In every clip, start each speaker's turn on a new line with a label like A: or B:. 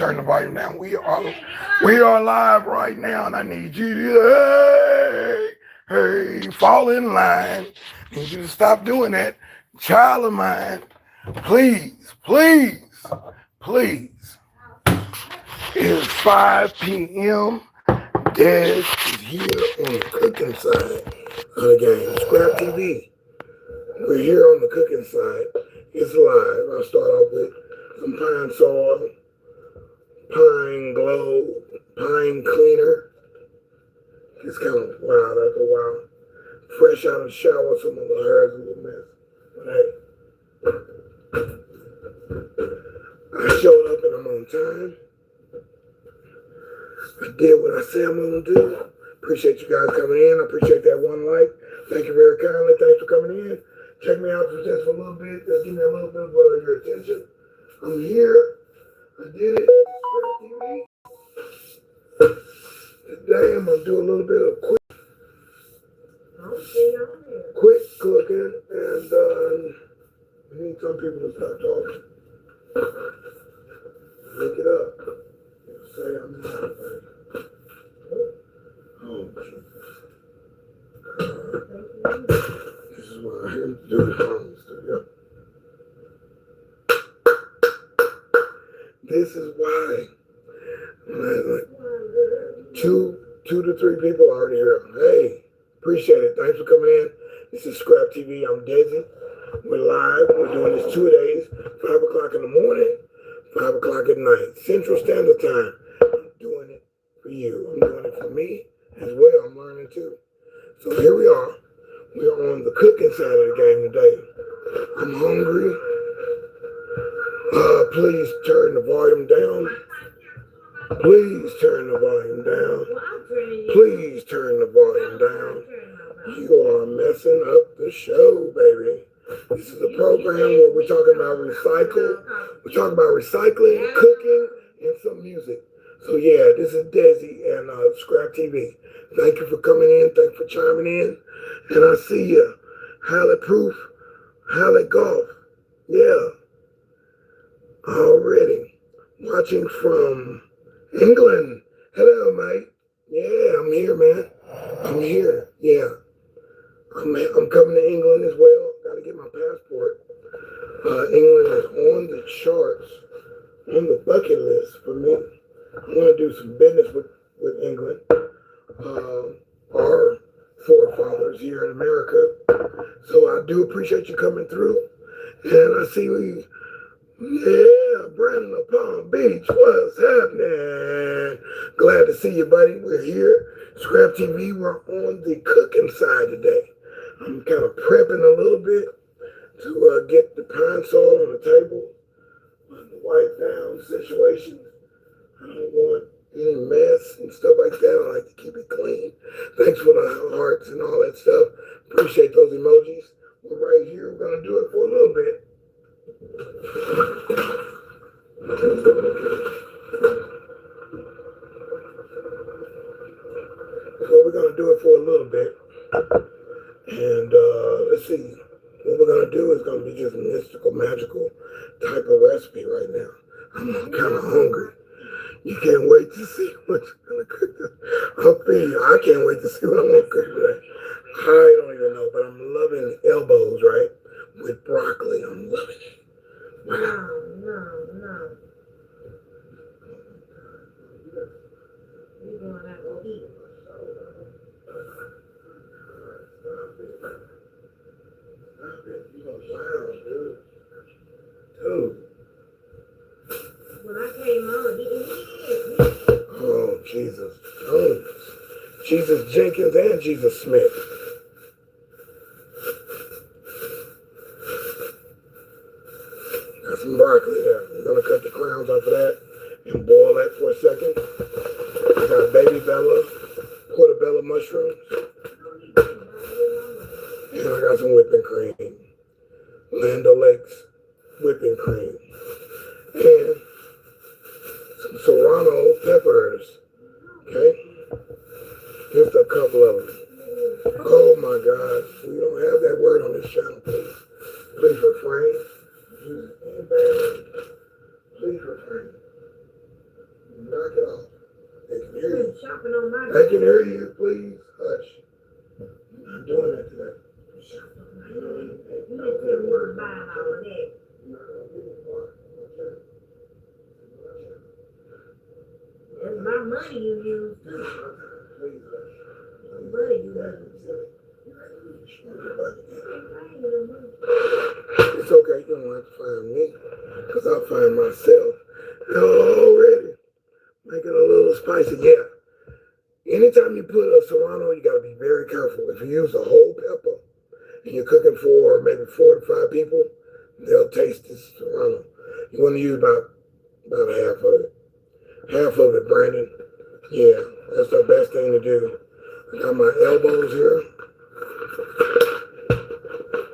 A: Turn the volume down. We are live right now, and I need you to hey, fall in line. I need you to stop doing that. Child of mine, please, please, please. It is 5 p.m. DeSz'e is here on the cooking side of the game. ScrAp TV. We're here on the cooking side. It's live. I'll start off with some pine saw, pine glow, pine cleaner. It's kind of wild after a while. Fresh out of the shower, some of the hair is a little mess. But hey, I showed up and I'm on time. I did what I said I'm going to do. Appreciate you guys coming in. I appreciate that one like. Thank you very kindly. Thanks for coming in. Check me out just for a little bit. Just give me a little bit of your attention. I'm here. I did it. Today I'm going to do a little bit of quick cooking, and we need some people to stop talking. Look it up. Say I'm not. Oh, Jesus. This is what I have to do in the studio. This is why. Like two to three people already here. Hey, appreciate it. Thanks for coming in. This is ScrAp TV. I'm DeSz'e. We're live. We're doing this 2 days. 5 o'clock in the morning, 5 o'clock at night. Central Standard Time. I'm doing it for you. I'm doing it for me as well. I'm learning too. So here we are. We're on the cooking side of the game today. I'm hungry. Please turn the volume down. Please turn the volume down. Please turn the volume down. You are messing up the show, baby. This is a program where we're talking about recycle. We're talking about recycling, cooking, and some music. So yeah, this is DeSz'e and ScrAp TV. Thank you for coming in. Thank you for chiming in. And I see you. Hallett Proof, Hallett Golf. Yeah. Already. Watching from England. Hello, mate. Yeah, I'm here, man. I'm here. Yeah. I'm coming to England as well. Got to get my passport. England is on the charts, on the bucket list for me. I want to do some business with England. Our forefathers here in America. So I do appreciate you coming through. And I see yeah, Brandon of Palm Beach, what's happening? Glad to see you, buddy. We're here. ScrAp TV, we're on the cooking side today. I'm kind of prepping a little bit to get the pine saw on the table, the wipe down situation. I don't want any mess and stuff like that. I like to keep it clean. Thanks for the hearts and all that stuff. Appreciate those emojis. We're right here. We're going to do it for a little bit. So we're going to do it for a little bit. And let's see. What we're going to do is going to be just mystical, magical type of recipe right now. I'm kind of hungry. You can't wait to see what you're going to cook. I'll feed you. I can't wait to see what I'm going to cook today. I don't even know, but I'm loving elbows, right? With broccoli. I'm loving it.
B: No. You're going to go eat.
A: Stop it. You gonna loud, dude.
B: When I came on, he didn't.
A: Oh, Jesus. Oh, Jesus Jenkins and Jesus Smith. Got some broccoli there. We're going to cut the crowns off of that and boil that for a second. I got baby bella, portobello mushrooms. And I got some whipping cream. Land O'Lakes whipping cream. And some serrano peppers. Okay? Just a couple of them. Oh my gosh. We don't have that word on this channel, please. Please refrain. Please refrain. Knock it off. They can hear you.
B: Shopping on my
A: They can hear you, please. Hush. I'm doing that today.
B: You didn't tell me you were buying all of that. That's my money you use too. Money you use.
A: It's okay, you don't have to find me, because I'll find myself. Already making a little spicy. Yeah. Anytime you put a serrano, you got to be very careful. If you use a whole pepper and you're cooking for maybe 4 to 5 people, they'll taste this serrano. You want to use about half of it. Half of it, Brandon. Yeah, that's the best thing to do. I got my elbows here.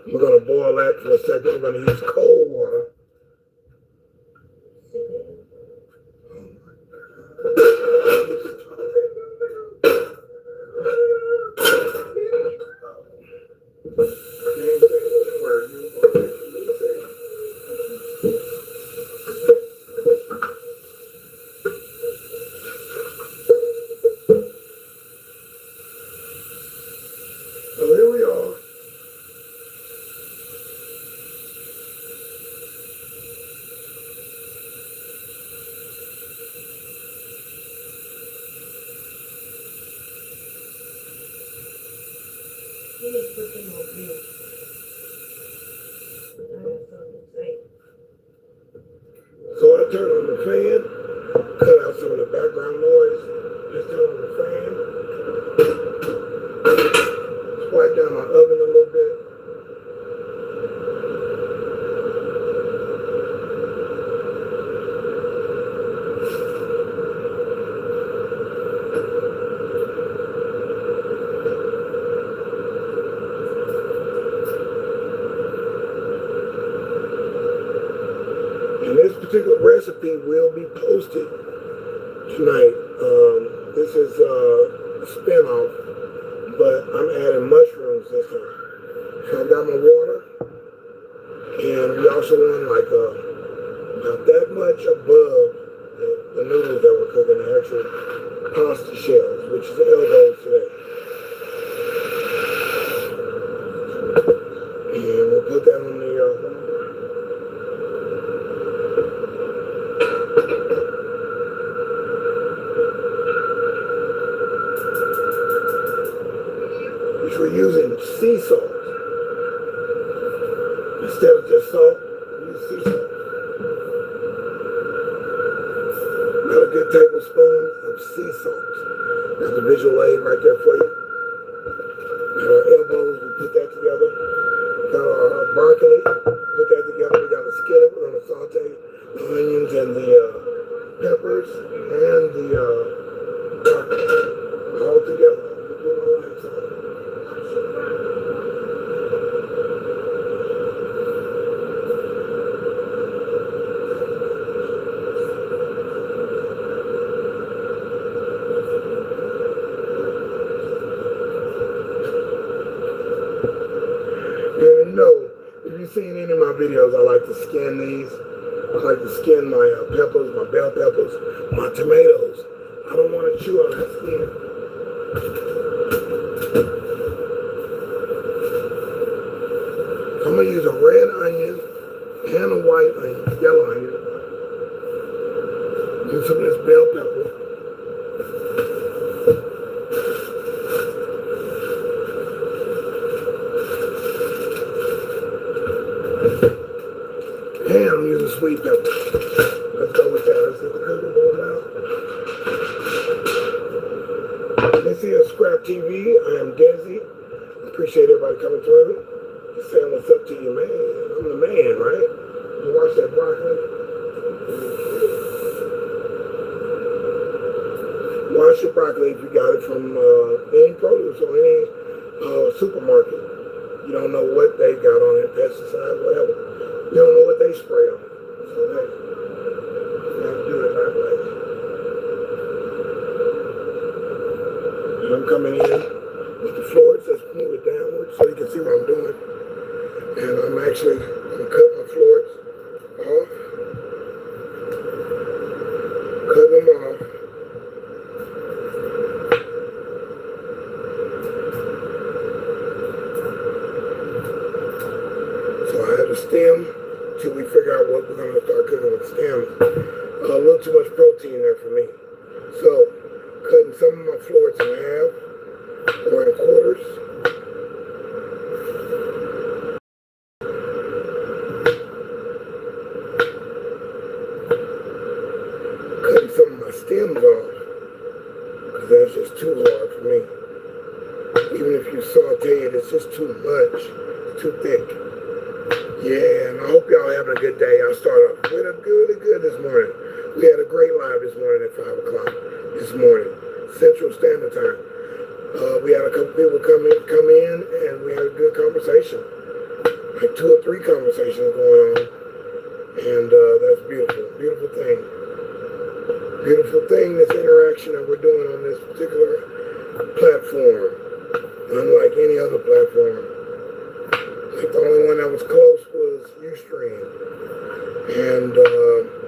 A: We're going to boil that for a second. We're going to use cold water. So here we are.
B: You need to put them on mute. I got something to say.
A: So I turn on the fan, cut out some of the background noise, just turn on the fan, swipe down my oven a little bit. And this particular recipe will be posted tonight. This is a spin-off, but I'm adding mushrooms this time. So I got my water, and we also want like about that much above the noodles that we're cooking, the actual pasta shells, which is the elbows today. And we'll put that on the which we're using sea salt. Instead of just salt, we use sea salt. About a good tablespoon of sea salt. That's the visual aid right there for you. And our elbows, we put that together. Got our broccoli, put that together. We got a skillet, we're gonna saute the onions and the peppers and the broccoli all together. We're doing all that time. And no, if you've seen any of my videos, I like to skin these. I like to skin my peppers, my bell peppers, my tomatoes. I don't want to chew on that skin. I'm going to use a red onion and a white onion, yellow onion. Use some of this bell pepper. And I'm using sweet pepper. Let's go with that. Let's get the cooker boiled out. This is ScrAp TV. I am DeSz'e. Appreciate everybody coming through. Just saying what's up to you, man. I'm the man, right? You watch that broccoli? Wash your broccoli if you got it from any produce or any supermarket. You don't know what they got on it, pesticides, whatever. You don't know what they spray on it. So hey, you have to do it that way. And I'm coming in with the floors. Let's move it downward so you can see what I'm doing. And I'm actually going to cut my floors off. Cut them off. much protein there for me. So, cutting some of my florets in half or in quarters. Cutting some of my stems off, because that's just too hard for me. Even if you saute it, it's just too much, too thick. Yeah, and I hope y'all having a good day. I'll start off with a good this morning. We had a great live this morning at 5 o'clock this morning, Central Standard Time. We had a couple people come in, and we had a good conversation. Like 2 or 3 conversations going on. And that's beautiful, beautiful thing. Beautiful thing, this interaction that we're doing on this particular platform. Unlike any other platform. Like the only one that was close was Ustream and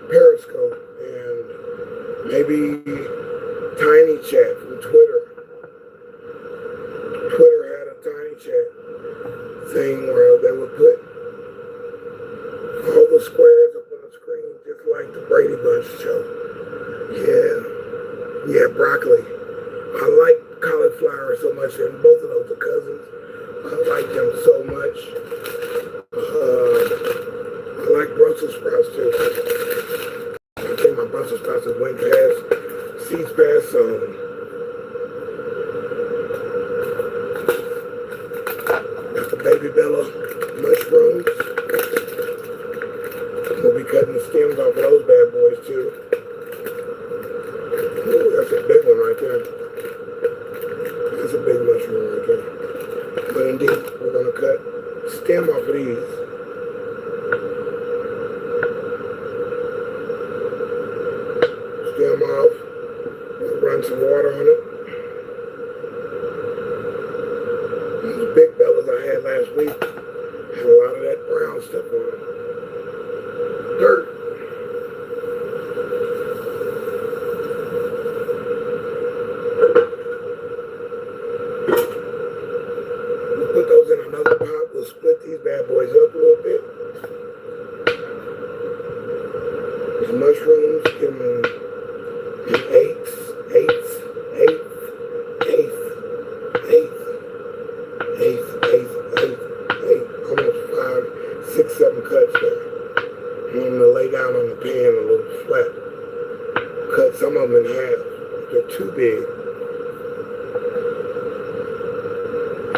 A: Periscope and maybe Tiny Chat from Twitter. Twitter had a Tiny Chat thing where they would put all the squares up on the screen just like the Brady Bunch show. Yeah, broccoli. I like cauliflower so much, and both of those are cousins. I like them so much. I like Brussels sprouts too. I think my Brussels sprouts have went past, seeds past some. That's the baby Bella mushrooms. We'll be cutting the stems off of those bad boys too. Ooh, that's a big one right there. That's a big mushroom right there. But indeed, we're going to cut stem off of these. Stem off. We'll run some water on it. Those big bellas I had last week had a lot of that brown stuff on them. Dirt. Put those in another pot. We'll split these bad boys up a little bit. These mushrooms, give them an eighth, almost 5, 6, 7 cuts there. I want them to lay down on the pan a little flat. Cut some of them in half. They're too big.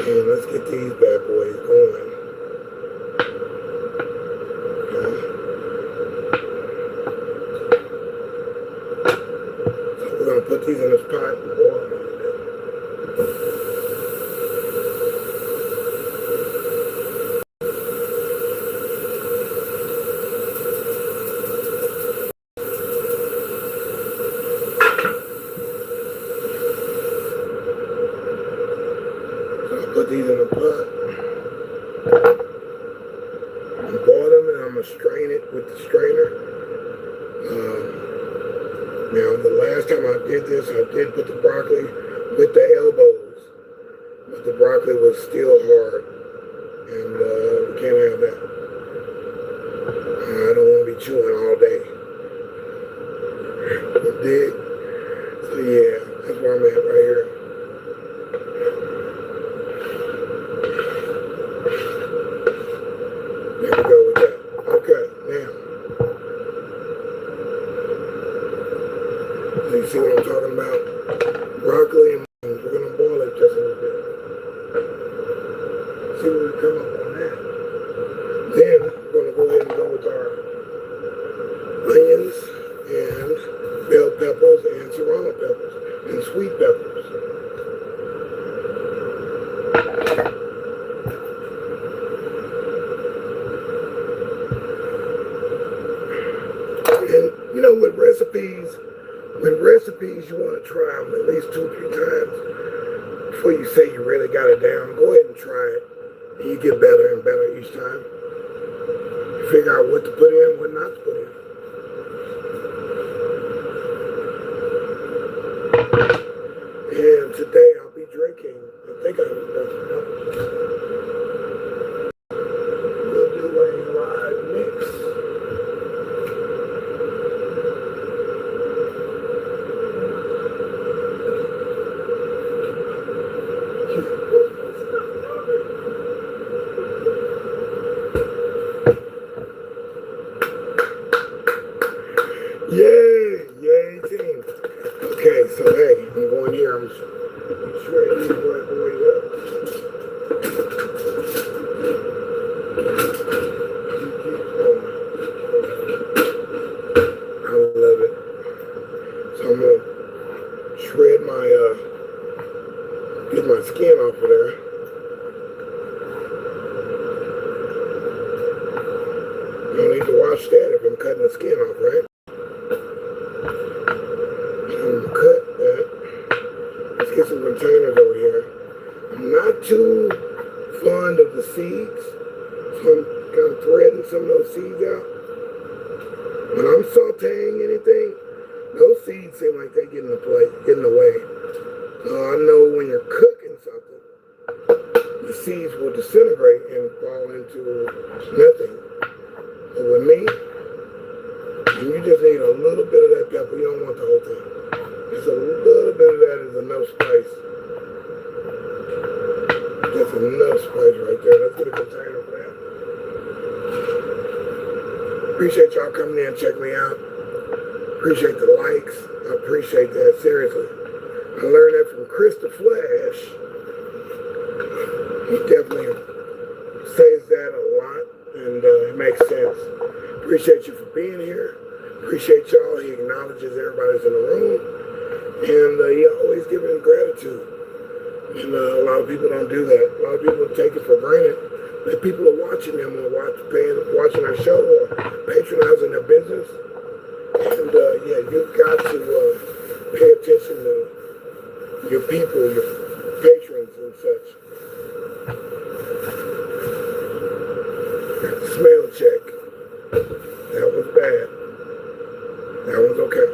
A: And let's get these bad boys going. Okay. So we're going to put these in this pot and boil them a little bit. Put these in a pot and boil them, and I'm going to strain it with the strainer. Now, the last time I did this, I did put the broccoli with the elbows, but the broccoli was still hard, and we can't have that. I don't want to be chewing all day. You dig? So yeah, that's where I'm at right here. There we go with that. Okay, now. So you see what I'm talking about? Broccoli and onions. We're going to boil it just a little bit. See what we come up on that. Then we're going to go ahead and go with our onions and bell peppers and serrano peppers and sweet peppers. And you know, with recipes, you want to try them at least 2 or 3 times before you say you really got it down. Go ahead and try it, and you get better and better each time. You figure out what to put in, what not to put in. And today I'll be drinking. I think we'll do a live mix. So hey, I'm going here. I'm sure I need to work my way up. I love it. So I'm gonna shred my get my skin off of there. No need to wash that if I'm cutting the skin off, right? I'm gonna cut that. Let's get some containers over here. I'm not too fond of the seeds, so I'm kind of threading some of those seeds out. When I'm sauteing anything, those seeds seem like they get in the plate, get in the way. I know when you're cooking something, the seeds will disintegrate and fall into nothing. But with me, you just need a little bit of that pepper. You don't want the whole thing. Just a little bit of that is enough spice. Just enough spice right there. Let's get a container for that. Appreciate y'all coming in and checking me out. Appreciate the likes. I appreciate that, seriously. I learned that from Chris the Flash. He definitely says that a lot, and it makes sense. Appreciate you for being here. Appreciate y'all. He acknowledges everybody's in the room, and he always giving gratitude. And a lot of people don't do that. A lot of people take it for granted that people are watching them or watching our show or patronizing their business. And yeah, you've got to pay attention to your people, your patrons and such. Smell check. That was bad. That was okay.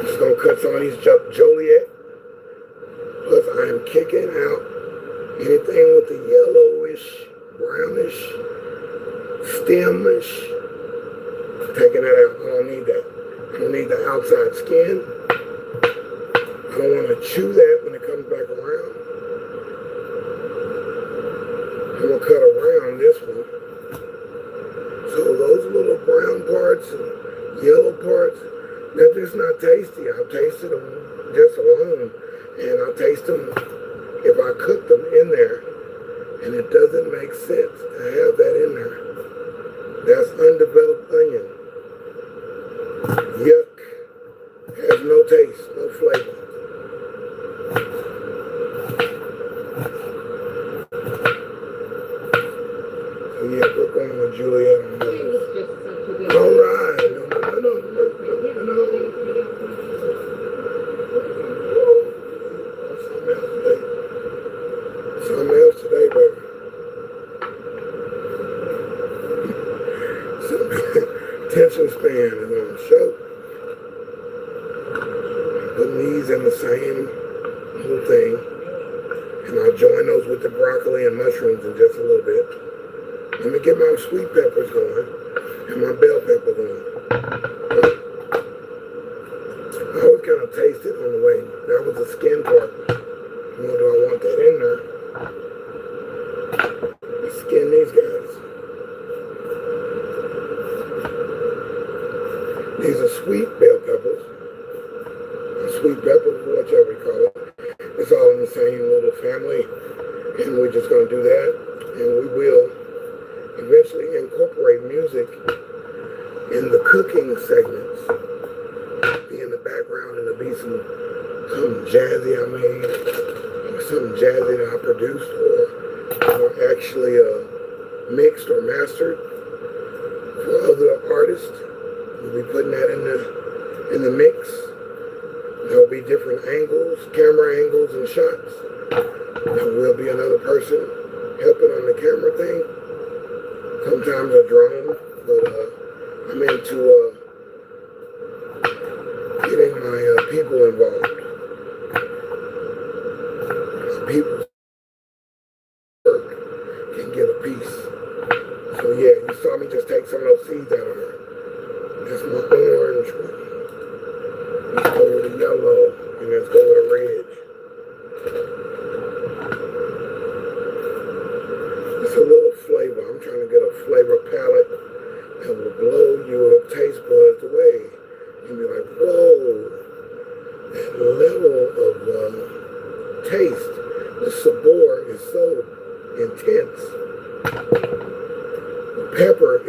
A: Just gonna cut some of these Joliet. Plus I am kicking out anything with the yellowish, brownish, stemish. Taking that out. I don't need that. I don't need the outside skin. I don't want to chew that when it comes back around. I'm going to cut around this one. So those little brown parts and yellow parts, they're just not tasty. I've tasted them just alone. And I'll taste them if I cook them in there. And it doesn't make sense to have that in there. That's undeveloped onion. Yuck. Has no taste, no flavor. So yeah, we're going with Juliet on those. All right. No. Something else today, baby. Attention span is on the show. Putting these in the same little thing. And I'll join those with the broccoli and mushrooms in just a little bit. Let me get my sweet peppers going and my bell pepper going. I always kind of taste it on the way. That was the skin part. Nor do I want that in there. Skin these guys. These are sweet bell peppers. Sweet peppers, whichever you call it. It's all in the same little family. And we're just going to do that. And we will eventually incorporate music in the cooking segments. Be in the background and there'll be some jazzy I made, or something jazzy that I produced, or actually mixed or mastered for other artists. We'll be putting that in the mix. There'll be different angles, camera angles and shots. There will be another person helping on the camera thing. Sometimes a drone, but I'm into getting my people involved. People's work can get a piece. So yeah, you saw me just take some of those seeds out of there. That's my orange one. Let's go with the yellow, and let's go with the red. It's a little flavor. I'm trying to get a flavor palette that will blend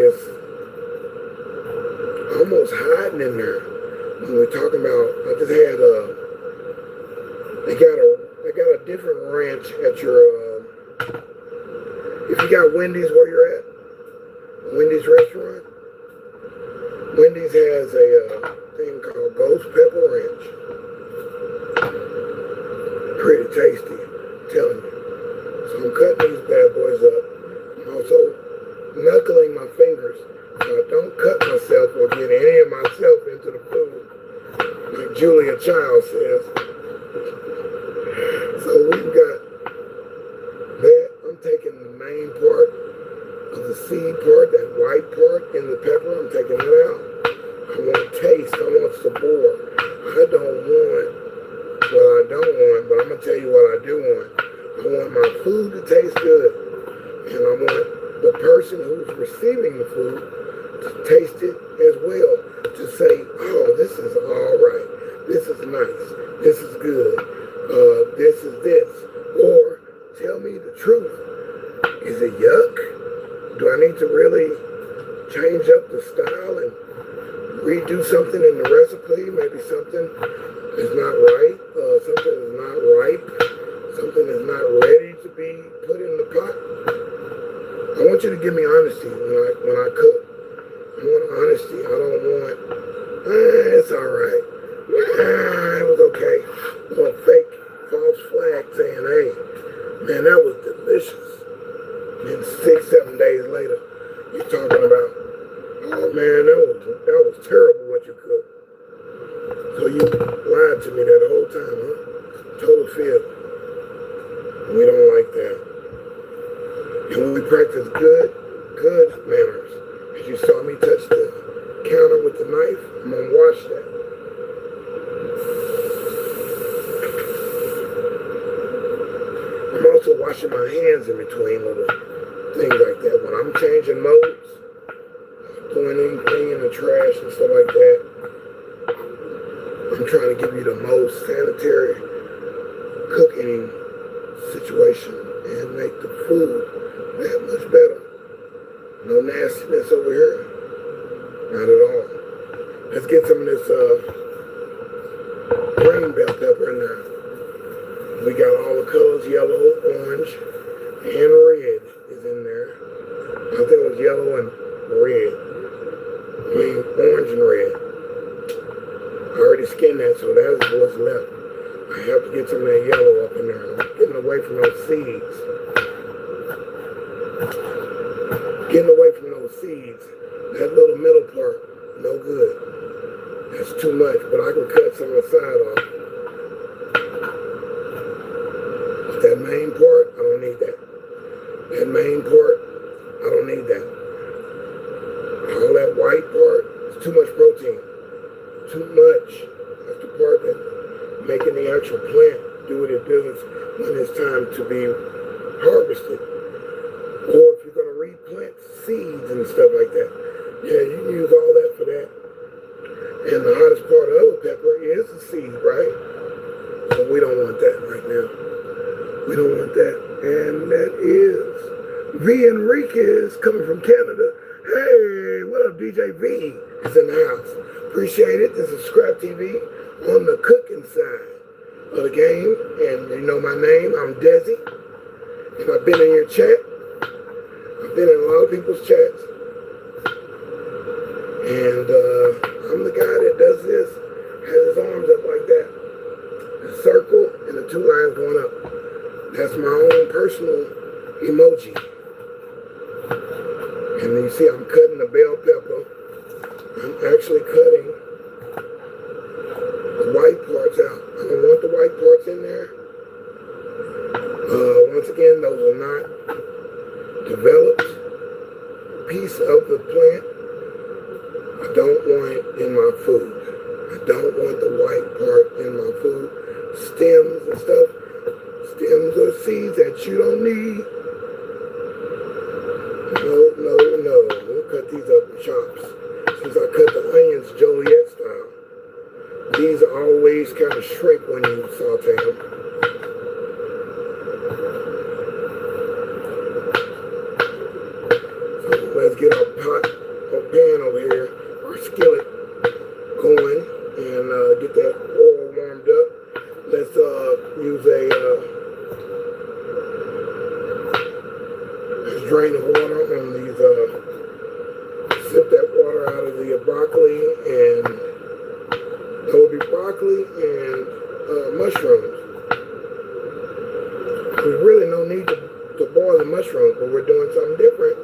A: it's almost hiding in there. When we're talking about, I just had they got a different ranch at your, if you got Wendy's where you're at, Wendy's restaurant, Wendy's has a thing called Ghost Pepper Ranch. Pretty tasty, I'm telling you. So I'm cutting these bad boys up. I'm also knuckling my fingers so I don't cut myself or get any of myself into the food, like Julia Child says. So we've got that. I'm taking the main part of the seed part, that white part in the pepper, I'm taking it out. I want taste, I want sabor. I don't want what I don't want, but I'm going to tell you what I do want. I want my food to taste good. And I want the person who's receiving the food to taste it as well. To say, oh, this is all right. This is nice. This is good. This is this. Or tell me the truth. Is it yuck? Do I need to really change up the style and redo something in the recipe? Maybe something is not right. Something is not ripe. Something is not ready to be put in the pot. I want you to give me honesty when I cook. I want honesty. I don't want, it's all right. It was okay. I want fake false flag saying, hey, man, that was delicious. And 6-7 days later, you're talking about, oh man, that was terrible what you cooked. So you lied to me that whole time, huh? Total fib. We don't like that. And when we practice good manners, as you saw me touch the counter with the knife, I'm gonna wash that. I'm also washing my hands in between little things like that. When I'm changing modes, doing anything in the trash and stuff like that, I'm trying to give you the most sanitary cooking situation and make the food that much better. No nastiness over here. Not at all. Let's get some of this green bell pepper in there. We got all the colors, yellow, orange, and red is in there. I think it was yellow and red. I mean, orange and red. I already skinned that, so that's what's left. I have to get some of that yellow up in there. I'm getting away from those seeds. Getting away from those seeds. That little middle part, no good. That's too much, but I can cut some of the side off. But that main part, I don't need that. That main part, I don't need that. All that white part, it's too much protein. Too much. That's the part that making the actual plant do what it does when it's time to be harvested. Or if you're going to replant seeds and stuff like that, yeah, you can use all that for that. And the hottest part of the pepper is the seed, right? So we don't want that right now. We don't want that. And that is V. Enriquez coming from Canada. Hey, what up, DJ V? Is in the house. Appreciate it. This is ScrAp TV on the cooking side of the game. And you know my name, I'm DeSz'e. And I've been in your chat. I've been in a lot of people's chats. And I'm the guy that does this, has his arms up like that. A circle and the two lines going up. That's my own personal emoji. And you see I'm cutting the bell pepper. I'm actually cutting the white parts out. I don't want the white parts in there. Once again, those are not developed piece of the plant. I don't want it in my food. I don't want the white part in my food. Stems and stuff. Stems or seeds that you don't need. No. We'll cut these up in chops. Since I cut the onions Joliet style, these always kind of shrink when you saute them. So let's get our pot pan over here, our skillet going, and get that oil warmed up. Let's use let's drain the water on these, sip that water out of the broccoli, and that would be broccoli and mushrooms. There's really no need to boil the mushrooms, but we're doing something different.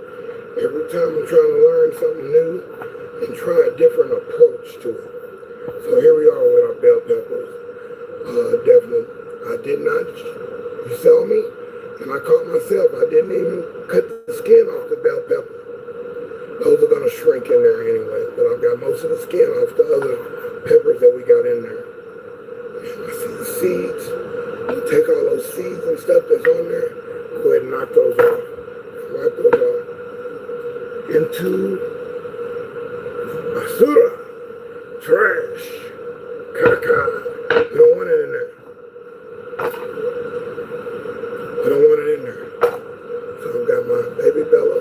A: Every time I'm trying to learn something new and try a different approach to it. So here we are with our bell peppers. Definitely, I did not, you saw me, and I caught myself. I didn't even cut the skin off the bell pepper. Those are going to shrink in there anyway, but I've got most of the skin off the other peppers that we got in there. And I see the seeds. We'll take all those seeds and stuff that's on there, go ahead and knock those off. Knock those off into basura, trash, caca. We don't want it in there. We don't want it in there. So I've got my baby Bella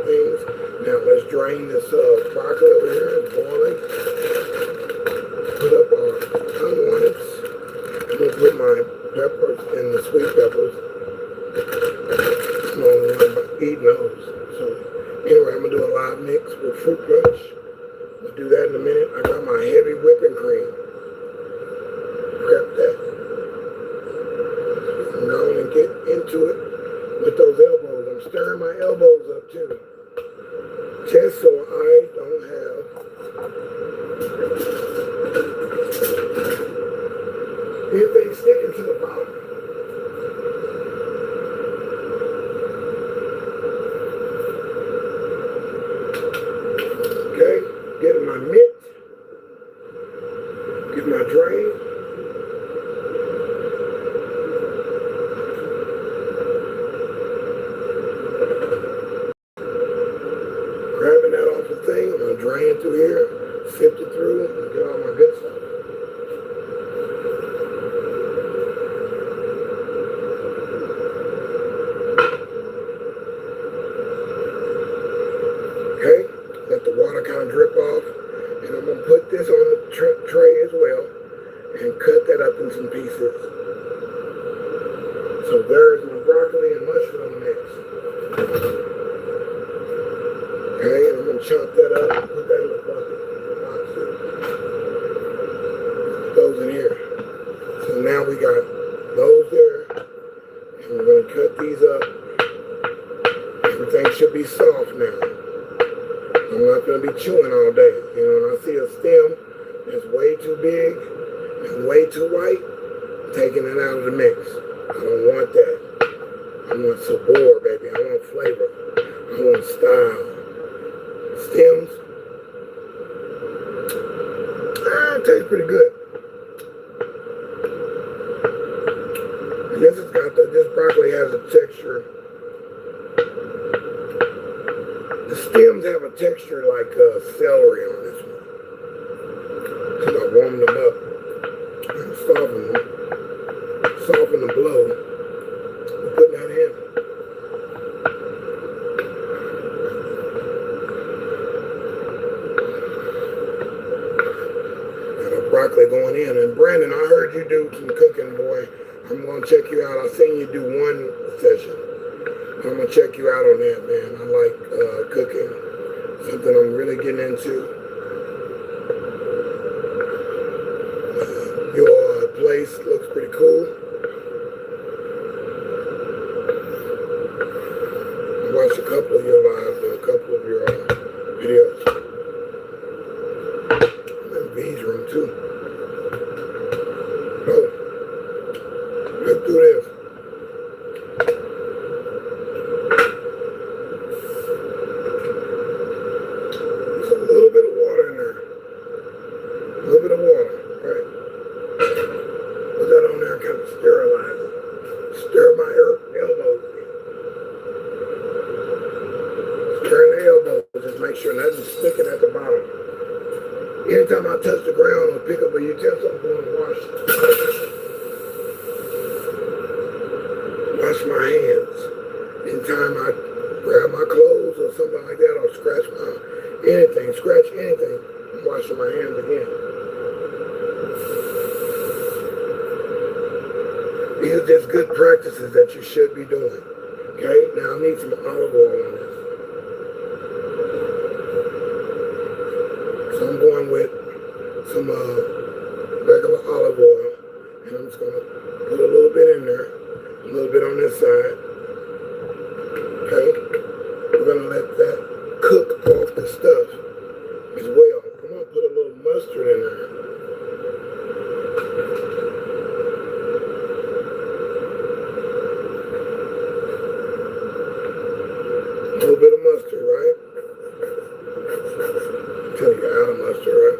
A: things. Now let's drain this broccoli over here and boil it. Put up our unwanteds. I'm going to put my peppers and the sweet peppers. I'm going to eat those. So anyway, I'm going to do a live mix with fruit punch. We'll do that in a minute. I got my heavy whipping cream. Grab that. I'm going to get into it with those elbows. I'm stirring my elbows up too. Just so I don't have anything sticking to the bottom. Okay, getting my mitt, get my drain. Grabbing that off the thing, I'm gonna drain it through here, sift it through, and get all my good stuff. Okay, let the water kind of drip off, and I'm gonna put this on the tray as well, and cut that up in some pieces. So there's my broccoli and mushroom mix. Okay, and I'm going to chop that up and put that in the bucket. Put those in here. So now we got those there. And we're going to cut these up. Everything should be soft now. I'm not going to be chewing all day. You know, when I see a stem that's way too big and way too white, I'm taking it out of the mix. I don't want that. I want sabor, baby. I want flavor. I want style. Stems. It tastes pretty good. And this has got this broccoli has a texture. The stems have a texture like celery on this one. So I warm them up and soften the blow. I'm putting that in. Broccoli going in. And Brandon, I heard you do some cooking, boy. I'm going to check you out. I seen you do one session. I'm going to check you out on that, man. I like cooking. Something I'm really getting into. Your place looks pretty cool. I watched a couple of your lives and a couple of your videos. V's room too. Oh, let's do this. There's a little bit of water in there. A little bit of water, right? Put that on there and kind of sterilize it. Stir my elbows in. Stirring the elbows, just make sure nothing's sticking at the bottom. Anytime I touch the ground or pick up a utensil, I'm going to wash my hands. Anytime I grab my clothes or something like that or scratch my anything, scratch anything. I'm washing my hands again. These are just good practices that you should be doing. Okay, now I need some olive oil on this. So I'm going with some regular olive oil, and I'm just gonna put a little bit in there, a little bit on this side. Okay, we're gonna let that cook off the stuff as well. I'm gonna put a little mustard in there. A little bit of mustard, right? Until you're out of mustard, right?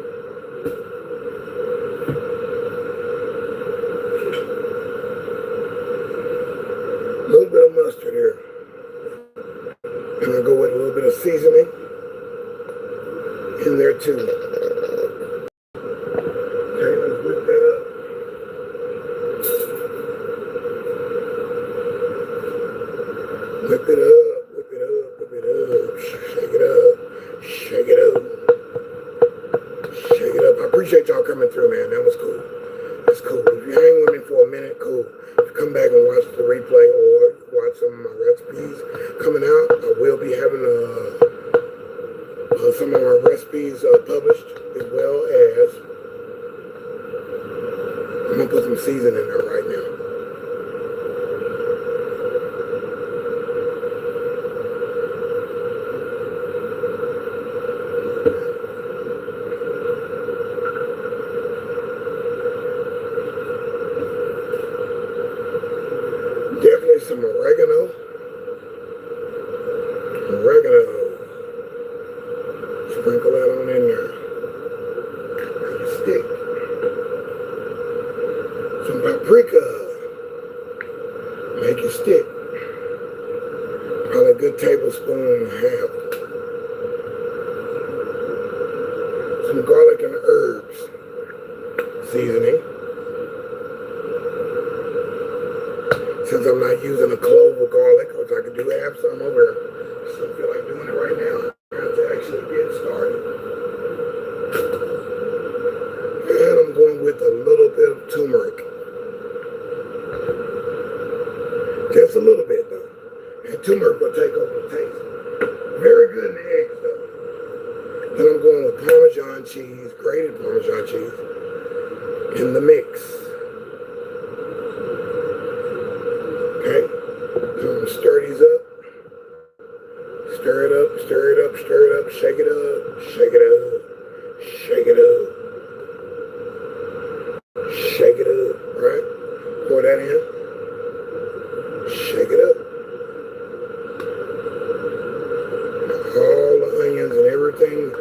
A: A little bit of mustard here. And I'll go with a little bit of seasoning in there too. Okay, let's whip that up. Whip it up, whip it up, whip it up. Shake it up, shake it up. Shake it up. I appreciate y'all coming through, man. That was cool. That's cool. If you hang with me for a minute, cool. If you come back and watch the replay or watch some of my recipes coming out, I will be having some of my recipes published, as well as I'm gonna put some seasoning in there right now. Definitely some oregano. Sprinkle that on in there. Make it stick. Some paprika. Make it stick. Probably a good tablespoon and a half. Some garlic and herbs seasoning. Since I'm not using a clove of garlic, which I could do have some over here. Just don't feel like doing it right now. I have to actually get started. And I'm going with a little bit of turmeric. Just a little bit though. And turmeric will take over the taste. Very good in the eggs though. Then I'm going with Parmesan cheese, grated Parmesan cheese, in the mix. Okay, I'm gonna stir these up. Stir it up, stir it up, stir it up, shake it up, shake it up, shake it up, shake it up, right? Pour that in, shake it up. All the onions and everything's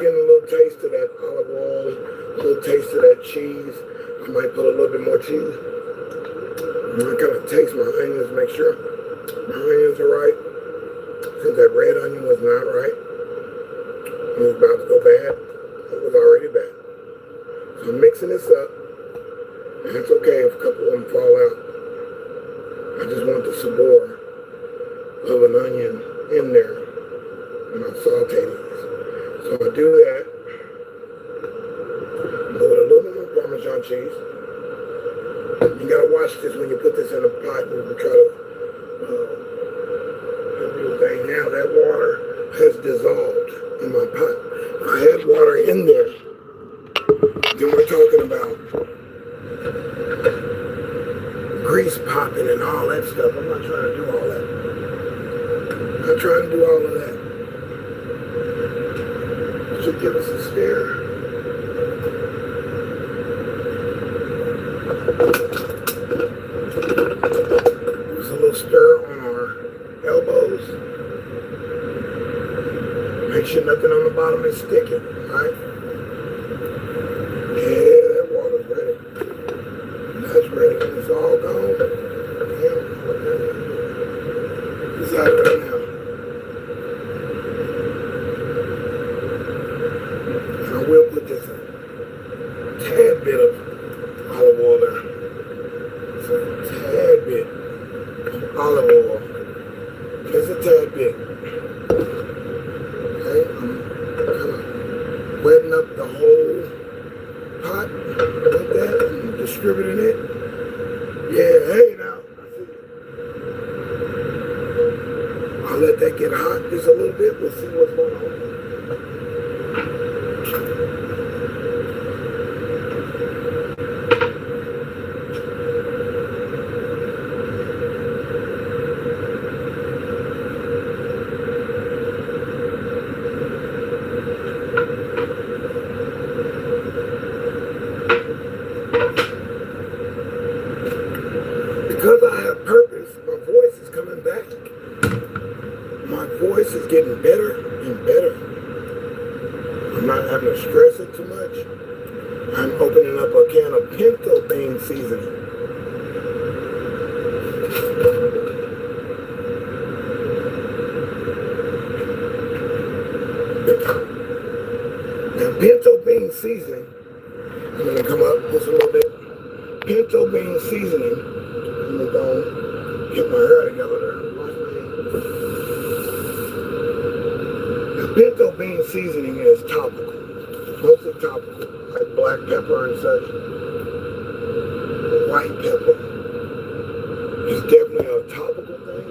A: getting a little taste of that olive oil, a little taste of that cheese. I might put a little bit more cheese. I'm gonna kind of taste my onions, make sure my onions are right. Since that red onion was not right, it was about to go bad. It was already bad. So I'm mixing this up, and it's okay if a couple of them fall out. I just want the sabor of an onion in there when I saute these. So I do that. Go with a little bit more Parmesan cheese. You gotta watch this when you put this in a pot and try to thing. Now that water has dissolved in my pot. If I had water in there, then we're talking about grease popping and all that stuff. I'm not trying to do all that. I'm not trying to do all of that. Should give us a stir. Just a little stir on our elbows. Make sure nothing on the bottom is sticking, right? Yeah, that water's ready. That's ready. It's all gone. Damn, it's out right now. And I will put just a tad bit of olive oil there. Just a tad bit of olive oil. Just a tad bit. Okay, the whole pot like that and distributing it. Yeah, hey now. I'll let that get hot just a little bit. We'll see what's going on. Because I have purpose, my voice is coming back. My voice is getting better and better. I'm not having to stress it too much. I'm opening up a can of pinto bean seasoning. Now, pinto bean seasoning, I'm going to come up just a little bit. Pinto bean seasoning. I'm going to go get my hair together there. The pinto bean seasoning is topical, mostly topical, like black pepper and such. White pepper is definitely a topical thing.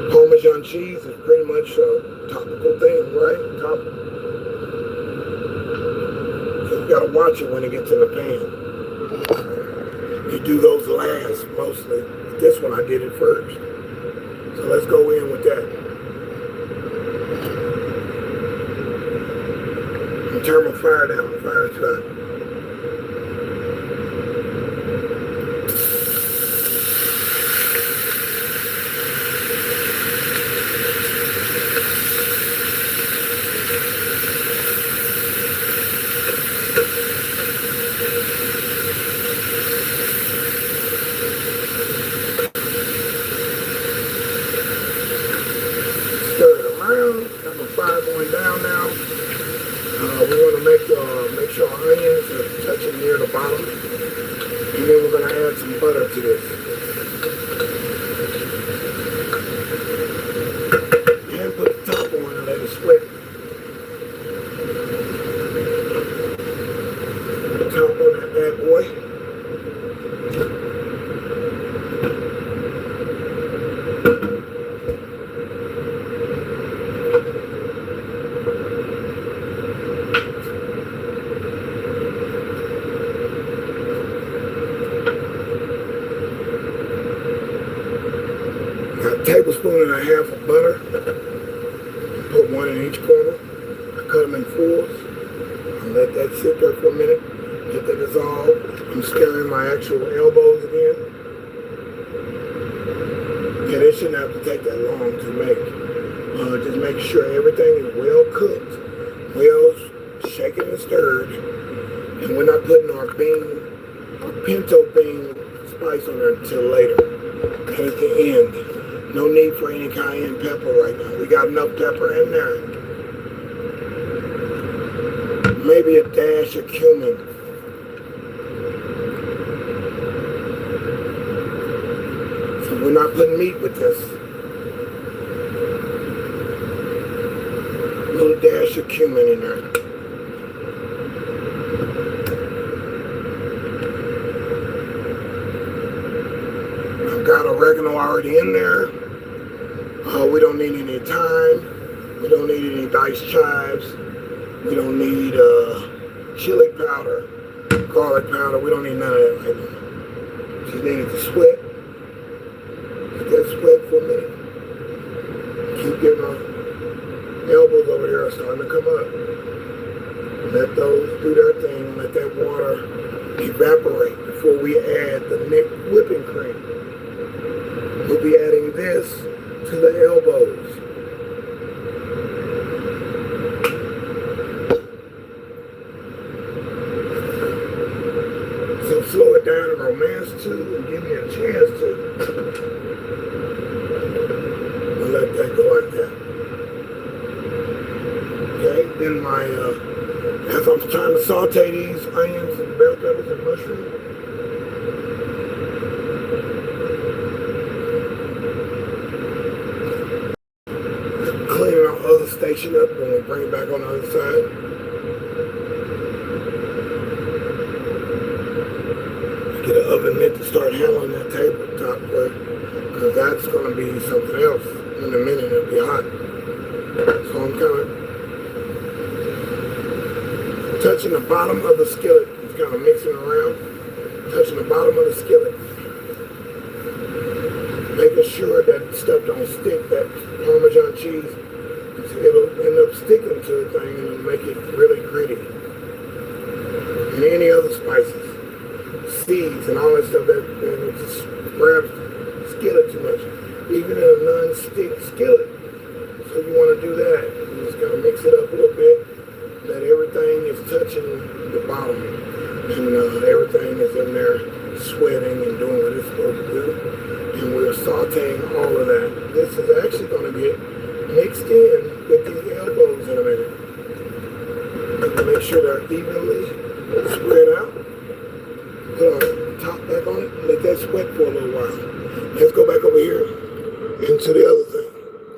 A: Parmesan cheese is pretty much a topical thing, right? Topical. So you gotta watch it when it gets in the pan. You do those last mostly. This one I did it first. So let's go in with that. Turn my fire down. The fire's done. Stir it around. Got my fire going down now. We want to make sure our onions are touching near the bottom. And then we're going to add some butter to this. And put the top on and let it split. Top on that bad boy. Got a tablespoon and a half of butter. Put one in each corner. I cut them in fours. And let that sit there for a minute. Get that dissolved. I'm stirring my actual elbows again. Yeah, they shouldn't have to take that long to make. Just make sure everything is well cooked, well shaken and stirred. And we're not putting our pinto bean spice on there until later. And at the end. No need for any cayenne pepper right now. We got enough pepper in there. Maybe a dash of cumin. So we're not putting meat with this. A little dash of cumin in there. I've got oregano already in there. We don't need any thyme. We don't need any diced chives. We don't need chili powder, garlic powder. We don't need none of that right now. Just need it to sweat. Let that sweat for a minute. Keep getting our elbows over here are starting to come up. Let those do their thing. Let that water evaporate before we add the whipping cream. We'll be adding this to the elbows. So slow it down and romance too and give me a chance to. I'll let that go like that. Okay, then as I'm trying to saute these onions and bell peppers and mushrooms, cleaning our other station up when we bring it back on the other side. touching the bottom of the skillet. Just kind of mixing around, touching the bottom of the skillet. Making sure that stuff don't stick, that Parmesan cheese. It'll end up sticking to the thing and it'll make it really gritty. And any other spices, seeds and all that stuff that just grabs the skillet too much. Even in a non-stick skillet. So you want to do that. You just kind of mix it up a little bit. That everything is touching the bottom. And everything is in there sweating and doing what it's supposed to do. And we're sauteing all of that. This is actually going to get mixed in with these elbows in a minute. Make sure they're evenly spread out. Put our top back on it. Let that sweat for a little while. Let's go back over here into the other thing.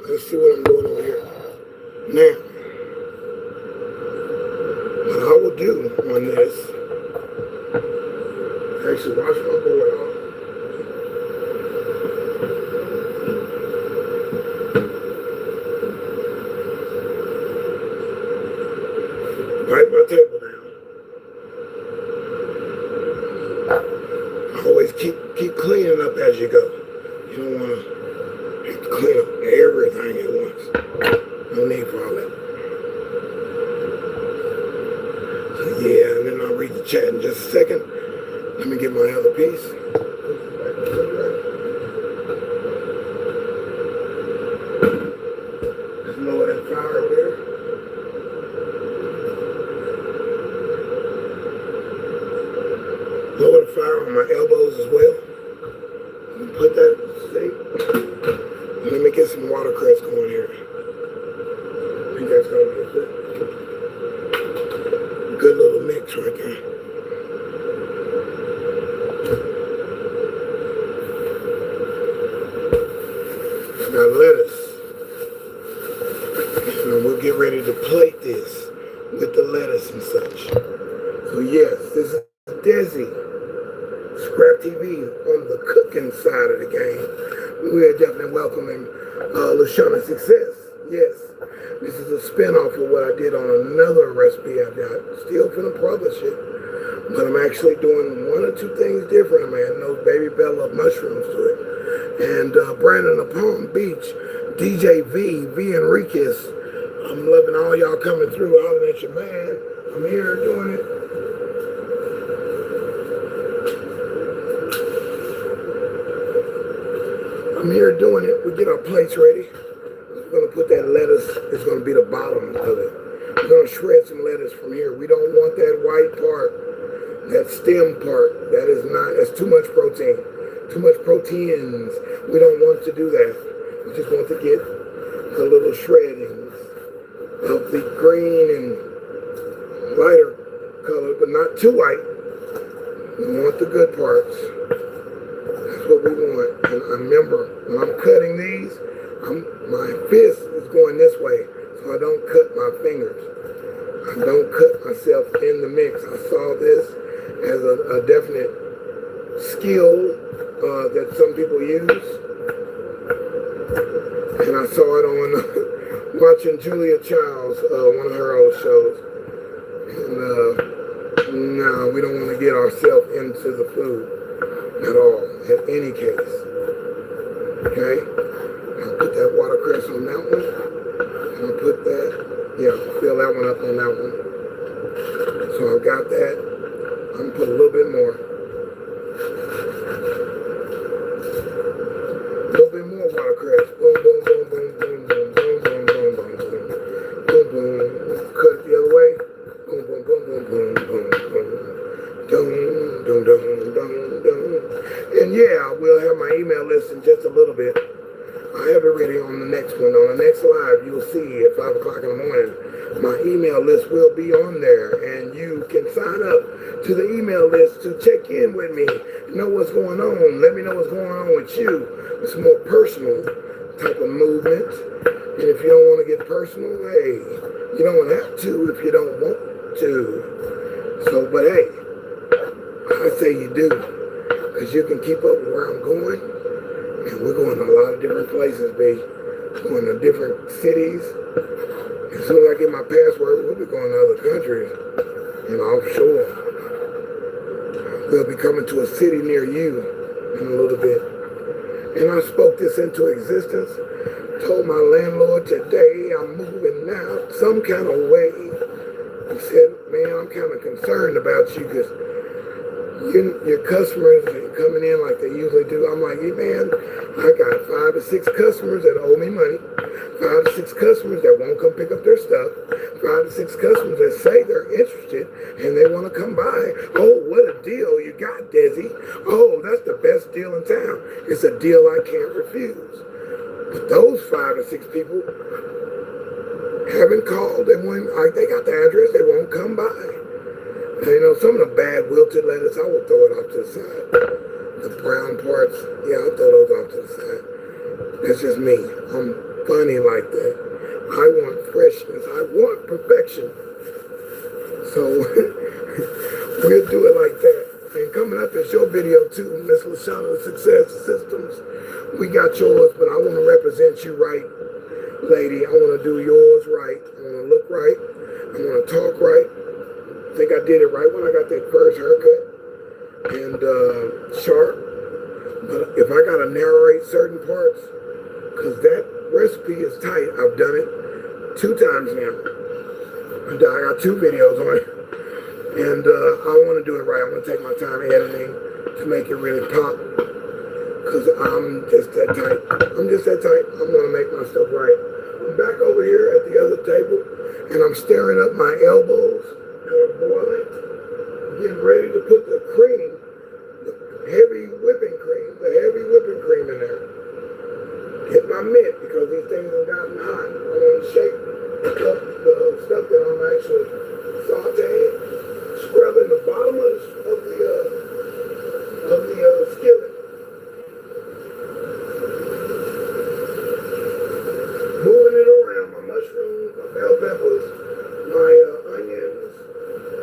A: Let's see what I'm doing over here. Now, what I will do on this, actually wash my board off. Wipe my table down. Always keep cleaning up as you go. You don't want to have to clean up everything at once. No need for all that. So yeah, and then I'll read the chat in just a second. Let me get my other piece. Just lower that flour up there. Lower the flour on my elbows as well. Put that steak. Let me get some watercress going here. I think that's going to be a good little mix right there. Now lettuce. And we'll get ready to plate this with the lettuce and such. So yes, this is DeSz'e. ScrAp TV on the cooking side of the game. We are definitely welcoming LaShawna Success. Yes, this is a spinoff of what I did on another recipe I've got. Still finna publish it, but I'm actually doing one or two things different. I'm adding those baby bella mushrooms to it. And Brandon of Palm Beach, DJ V Enriquez. I'm loving all y'all coming through. Hollering at your man. I'm here doing it. I'm here doing it. We get our plates ready. We're going to put that lettuce. It's going to be the bottom of it. We're going to shred some lettuce from here. We don't want that white part, that stem part. That's too much protein. Too much proteins. We don't want to do that. We just want to get the little shreddings of the green and lighter color, but not too white. We want the good parts. That's what we want. And I remember when I'm cutting these, my fist is going this way, so I don't cut my fingers. I don't cut myself in the mix. I saw this as a definite skill that some people use. And I saw it on watching Julia Child's, one of her old shows. And no, we don't want to get ourselves into the food at all, in any case. Okay? I'll put that watercress on that one. And I'll put that, fill that one up on that one. So I've got that. I'm gonna put a little bit more. A little bit more watercress. Boom, boom, boom, boom, boom, boom, boom, boom, boom, boom, boom. Boom, boom. Cut it the other way. Boom, boom, boom, boom, boom, boom, boom. Dum, dum, dum, dum, dum. And yeah, we'll have my email list in just a little bit. I have it ready on the next one. On the next live, you'll see at 5 o'clock in the morning, my email list will be on there. And you can sign up to the email list to check in with me, know what's going on. Let me know what's going on with you. It's a more personal type of movement. And if you don't want to get personal, hey, you don't have to if you don't want to. So, but hey, I say you do, because you can keep up with where I'm going. And we're going to a lot of different places, babe. Going to different cities. As soon as I get my passport, we'll be going to other countries. and offshore. We'll be coming to a city near you in a little bit. And I spoke this into existence. Told my landlord today I'm moving now some kind of way. He said, man, I'm kind of concerned about you because your customers are coming in like they usually do. I'm like, hey, man, I got 5 to 6 customers that owe me money. 5 to 6 customers that won't come pick up their stuff. 5 to 6 customers that say they're interested and they want to come by. Oh, what a deal you got, DeSz'e. Oh, that's the best deal in town. It's a deal I can't refuse. But those 5 to 6 people haven't called. They got the address. They won't come by. You know, some of the bad wilted lettuce, I will throw it off to the side. The brown parts, yeah, I'll throw those off to the side. That's just me. I'm funny like that. I want freshness. I want perfection. So we'll do it like that. And coming up is your video too, Miss LaShawna Success Systems. We got yours, but I want to represent you right, lady. I want to do yours right. I want to look right. I want to talk right. I think I did it right when I got that first haircut and sharp. But if I gotta narrate certain parts, because that recipe is tight, I've done it 2 times now. I got 2 videos on it, and I want to do it right. I want to take my time editing to make it really pop, because I'm just that tight. I'm gonna make my stuff right. I'm back over here at the other table, and I'm staring up my elbows. Boiling, getting ready to put the cream, the heavy whipping cream in there. Hit my mitt because these things have gotten hot. I want to shake up the stuff that I'm actually sauteing, scrubbing the bottom of the skillet. Moving it around, my mushrooms, my bell peppers, my onions,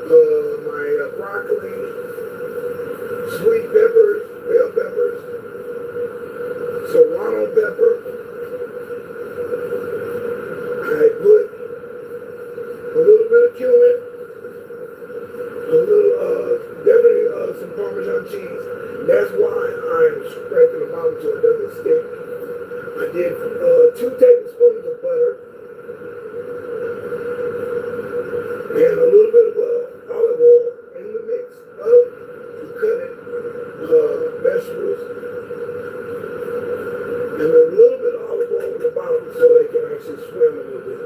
A: my broccoli, sweet peppers, bell peppers, serrano pepper. I put a little bit of cumin, definitely some Parmesan cheese. That's why I'm scraping the bottom so it doesn't stick. I did 2 tablespoons of butter and a little bit of olive oil in the mix of the cutted vegetables, and a little bit of olive oil at the bottom so they can actually swim a little bit.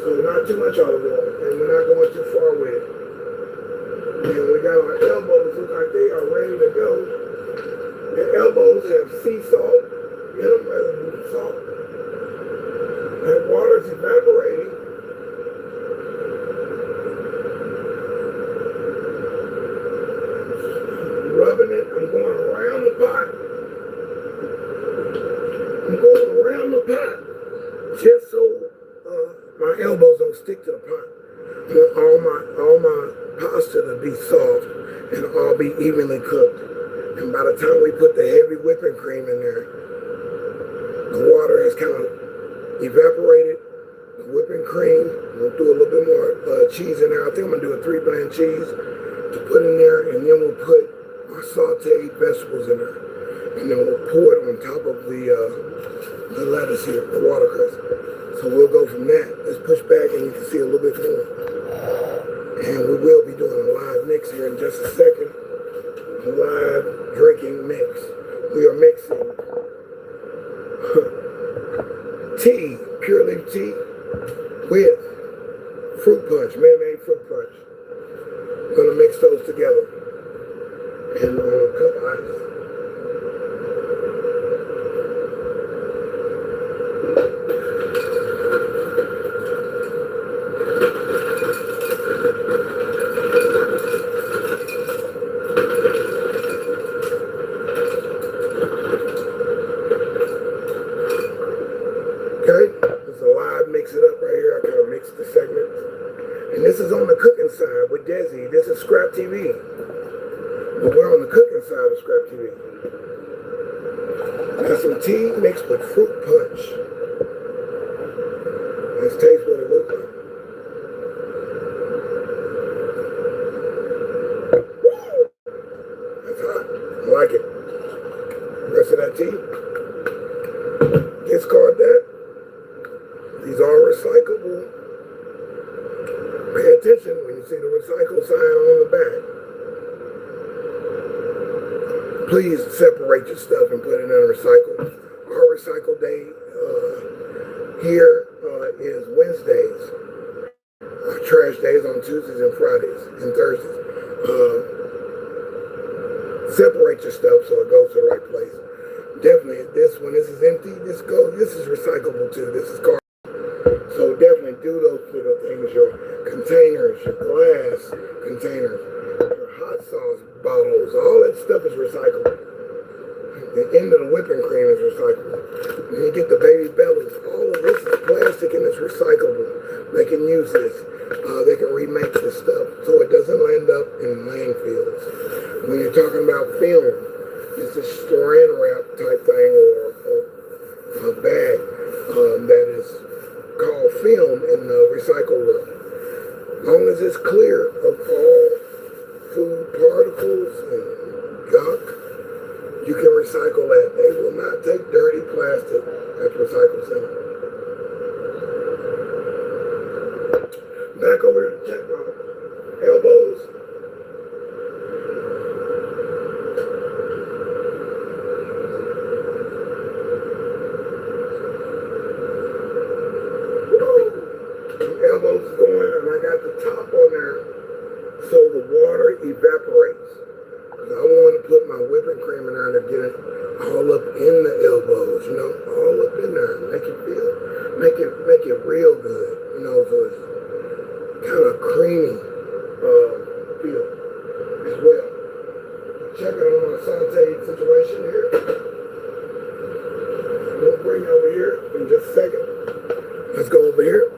A: So not too much olive oil, and we're not going too far with it. And we got our elbows look like they are ready to go. The elbows have sea salt in them, residue salt. That water's evaporating. Rubbing it, I'm going around the pot. Just so my elbows don't stick to the pot. I want all my pasta to be soft and all be evenly cooked. And by the time we put the heavy whipping cream in there, the water has kind of evaporated. The whipping cream, we'll do a little bit more cheese in there. I think I'm gonna do a 3-blend cheese to put in there, and then we'll put our sauteed vegetables in there. And then we'll pour it on top of the lettuce here, the watercress. So we'll go from that. Let's push back and you can see a little bit more. And we will be doing a live mix here in just a second. A live drinking mix. We are mixing tea, pure leaf tea, with fruit punch, man-made fruit punch. I'm gonna mix those together. And a cup of ice. Okay, it's a live mix it up right here. I gotta mix the segments. And this is on the cooking side with DeSz'e. This is ScrAp TV. But we're on the cooking side of ScrAp TV. Got some tea mixed with fruit punch. Let's taste what it looks like. Pay attention when you see the recycle sign on the back. Please separate your stuff and put it in a recycle. Our recycle day here is Wednesdays. Our trash days on Tuesdays and Fridays and Thursdays. Separate your stuff so it goes to the right place. Definitely, when this is empty, this is recyclable too. This is garbage. So definitely do those little things. Your containers, your glass containers, your hot sauce bottles, all that stuff is recyclable. The end of the whipping cream is recyclable. When you get the baby bellies, all of this is plastic and it's recyclable. They can use this. They can remake this stuff so it doesn't end up in landfills. When you're talking about film, it's a saran wrap type thing or a bag that is called film in the recycle world. As long as it's clear of all food particles and gunk, you can recycle that. They will not take dirty plastic at the recycle center. Back over to check my elbows. Elbows going, and I got the top on there so the water evaporates. Because I want to put my whipping cream in there to get it all up in the elbows, you know, all up in there. Make it real good, you know, so it's kind of creamy feel as well. Checking on my saute situation here. We'll bring it over here in just a second. Let's go over here.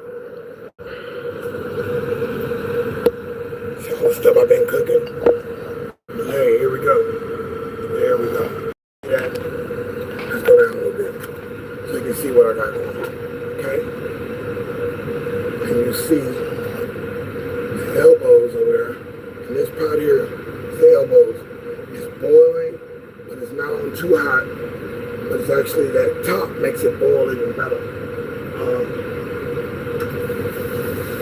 A: See all the stuff I've been cooking. Hey, here we go. There we go. Yeah. Let's go down a little bit so you can see what I got going. Okay? And you see the elbows over there. And this pot here, the elbows, is boiling, but it's not on too hot. But it's actually that top makes it boil even better.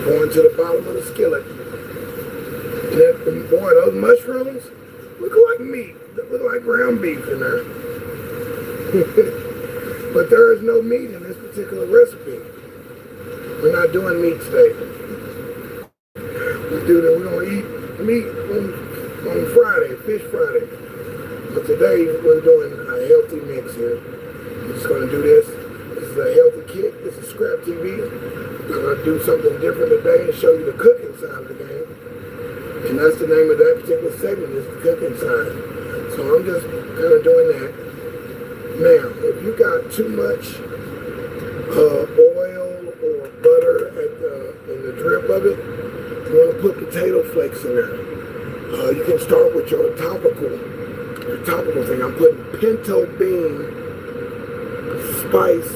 A: Going to the bottom of the skillet. And then, boy, those mushrooms look like meat. They look like ground beef in there. But there is no meat in this particular recipe. We're not doing meat today. We're going to eat meat on Friday, Fish Friday. But today we're doing a healthy mix here. We're just going to do this. This is a healthy kit. This is ScrAp TV. I'm going to do something different today and show you the cooking side of the game. And that's the name of that particular segment, is the cooking side. So I'm just kind of doing that. Now, if you got too much oil or butter in the drip of it, you want to put potato flakes in there. You can start with your topical thing. I'm putting pinto bean spice.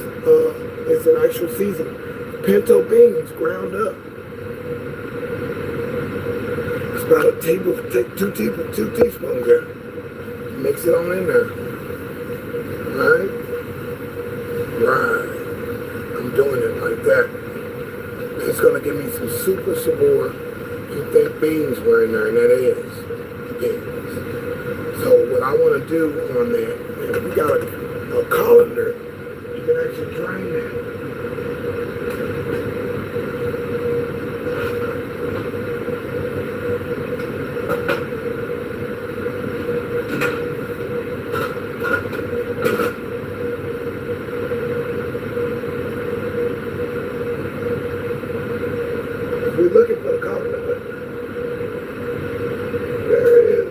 A: It's an actual seasoning. Pinto beans ground up. It's about two teaspoons there. Mix it on in there. Right? Right. I'm doing it like that. It's going to give me some super sabor. If that beans were in there, and that is beans. So what I want to do on that, if you got a colander, you can actually drain that. We're looking for the colander, but there it is.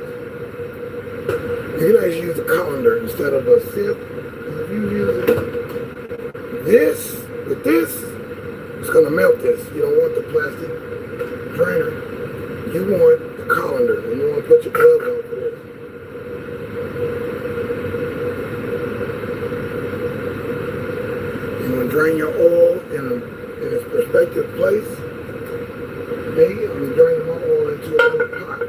A: You can actually use a colander instead of a sieve. If you use this, with this, it's going to melt this. You don't want the plastic drainer. You want the colander, and you want to put your gloves on for this. You want to drain your oil in its prospective place. Me, I'm draining my oil into a little pot.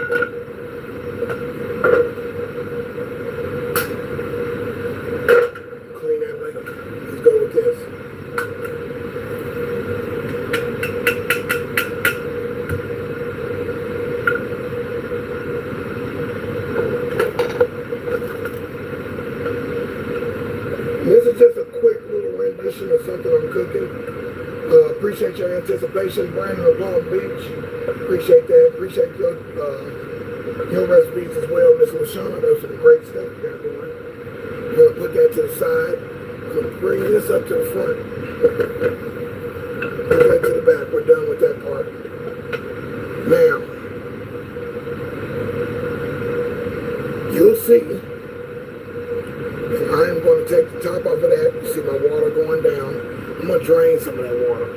A: Clean that later. Let's go with this. participation, Brandon of Long Beach. Appreciate that. Appreciate your recipes as well, Miss LaShawn. That's some great stuff you got going. I'm going to put that to the side. I'm going to bring this up to the front. Put that to the back. We're done with that part. Now, you'll see. And I am going to take the top off of that. You see my water going down. I'm going to drain some of that water.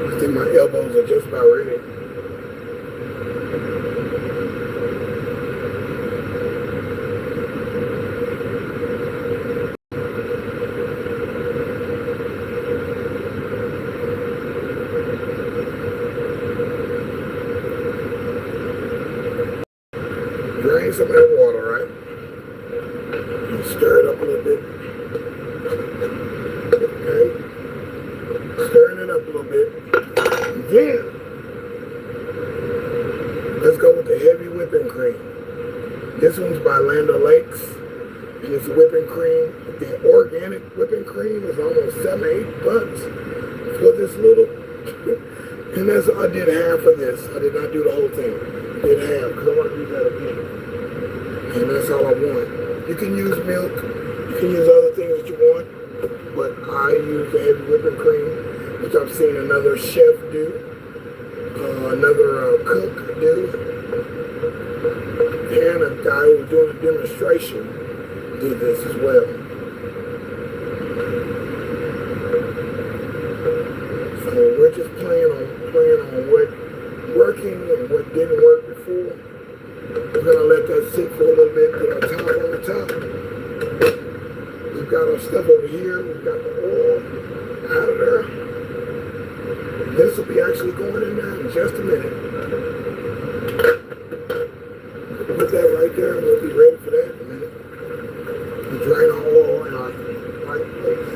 A: I think my elbows are just about ready. Drain some of that water, right? And stir it up a little bit. Okay? Stirring it up a little bit. And then, let's go with the heavy whipping cream. This one's by Land O'Lakes. And it's whipping cream. The organic whipping cream is almost $7-8 for this little. And that's, I did half of this. I did not do the whole thing. I did half because I want to use that again. And that's all I want. You can use milk. You can use other things that you want. But I use the heavy whipping cream, which I've seen another chef do. Another cook do. And a guy who was doing a demonstration did this as well. So we're just playing on what working and what didn't work before. We're gonna let that sit for a little bit, put our top on the top. We've got our stuff over here, we've got the oil out of there. This will be actually going in there in just a minute. Put that right there and we'll be ready for that in a minute. We drain our oil in our right place.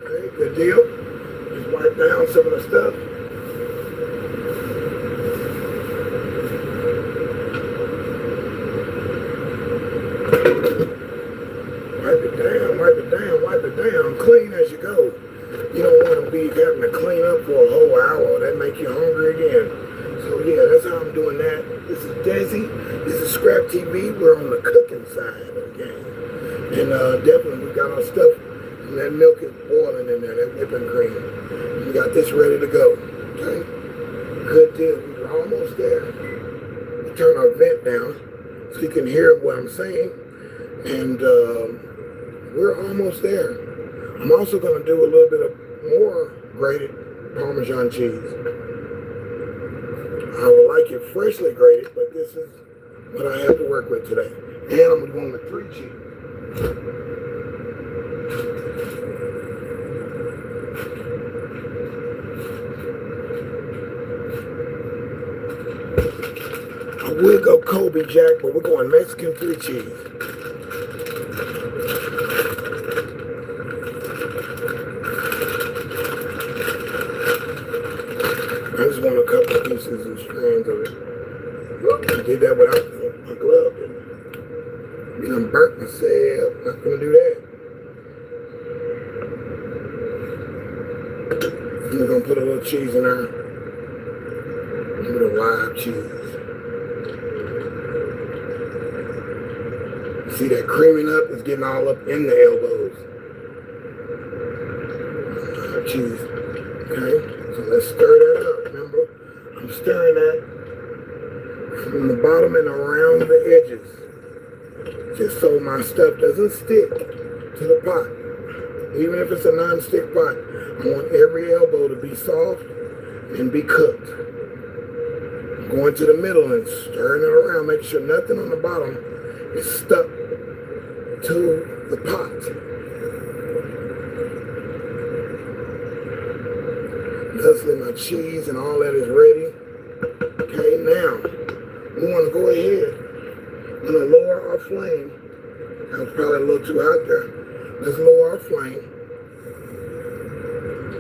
A: Okay, good deal. Just wipe down some of the stuff. Wipe it down, wipe it down, wipe it down. Clean as you go. You don't want to be having to clean up for a whole hour. That makes you hungry again. So yeah, that's how I'm doing that. This is DeSz'e. This is ScrAp TV. We're on the cooking side of the game. And definitely we got our stuff. And that milk is boiling in there, that whipping cream. We got this ready to go. Okay? Good deal. We're almost there. We turn our vent down so you can hear what I'm saying. And we're almost there. I'm also going to do a little bit of more grated Parmesan cheese. I would like it freshly grated, but this is what I have to work with today. And I'm going with 3 cheese. I would go Kobe Jack, but we're going Mexican 3 cheese. I just want a couple of pieces and strands of it. I did that without my glove. You done burnt myself. Not gonna do that. I'm gonna put a little cheese in there. A little live cheese. See that creaming up? It's getting all up in the elbows. Live cheese. Okay? So let's stir that up, remember? I'm stirring that from the bottom and around the edges. Just so my stuff doesn't stick to the pot. Even if it's a non-stick pot, I want every elbow to be soft and be cooked. I'm going to the middle and stirring it around, make sure nothing on the bottom is stuck to the pot. Thusly, my cheese and all that is ready. Okay, now we want to go ahead. I'm going to lower our flame. That was probably a little too hot there. Let's lower our flame.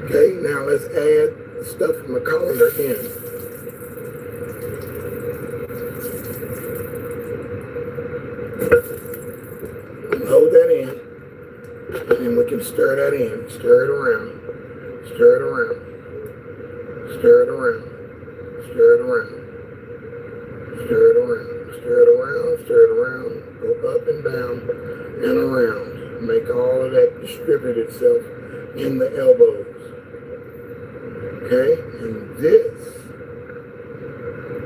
A: Okay, now let's add the stuff from the colander in. can stir that in. Stir it around. Stir it around. Stir it around. Stir it around. Stir it around. Stir it around. Stir it around. Go up and down and around. Make all of that distribute itself in the elbows. Okay? And this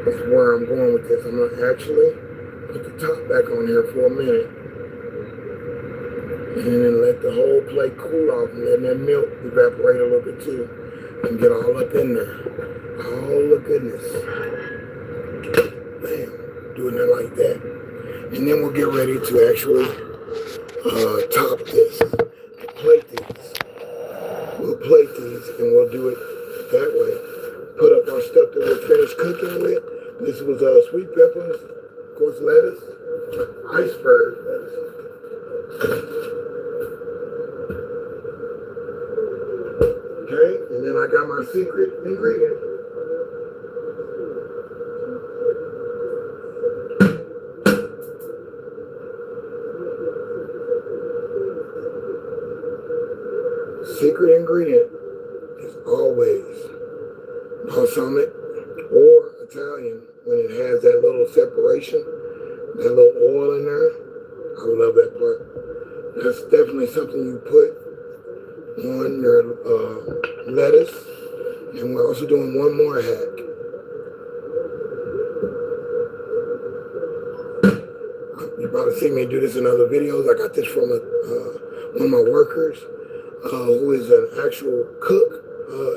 A: is where I'm going with this. I'm going to actually put the top back on here for a minute. And then let the whole plate cool off and let that milk evaporate a little bit too. And get all up in there. All the goodness. Bam. Doing it like that. And then we'll get ready to actually top this. Plate these. We'll plate these and we'll do it that way. Put up our stuff that we're finished cooking with. This was sweet peppers, of course lettuce, iceberg lettuce. Okay, and then I got my secret ingredient. Secret ingredient is always balsamic or Italian when it has that little separation, that little oil in there. I love that part. That's definitely something you put on your lettuce. And we're also doing one more hack. You probably see me do this in other videos. I got this from one of my workers who is an actual cook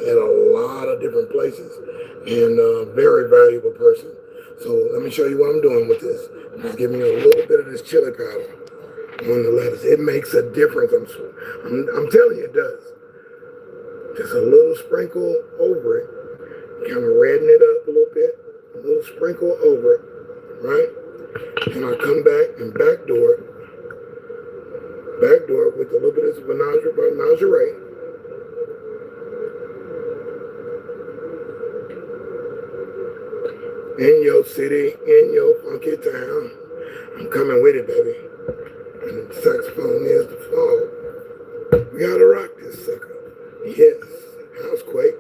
A: at a lot of different places and a very valuable person. So let me show you what I'm doing with this. I'm just giving you a little bit of this chili powder on the lettuce. It makes a difference. I'm telling you it does. Just a little sprinkle over it. Kind of redden it up a little bit. A little sprinkle over it, right? And I come back and backdoor it. Backdoor it with a little bit of vinaigrette. In your city, in your funky town. I'm coming with it, baby. And the saxophone is the fall. We gotta rock this sucker. Yes, housequake.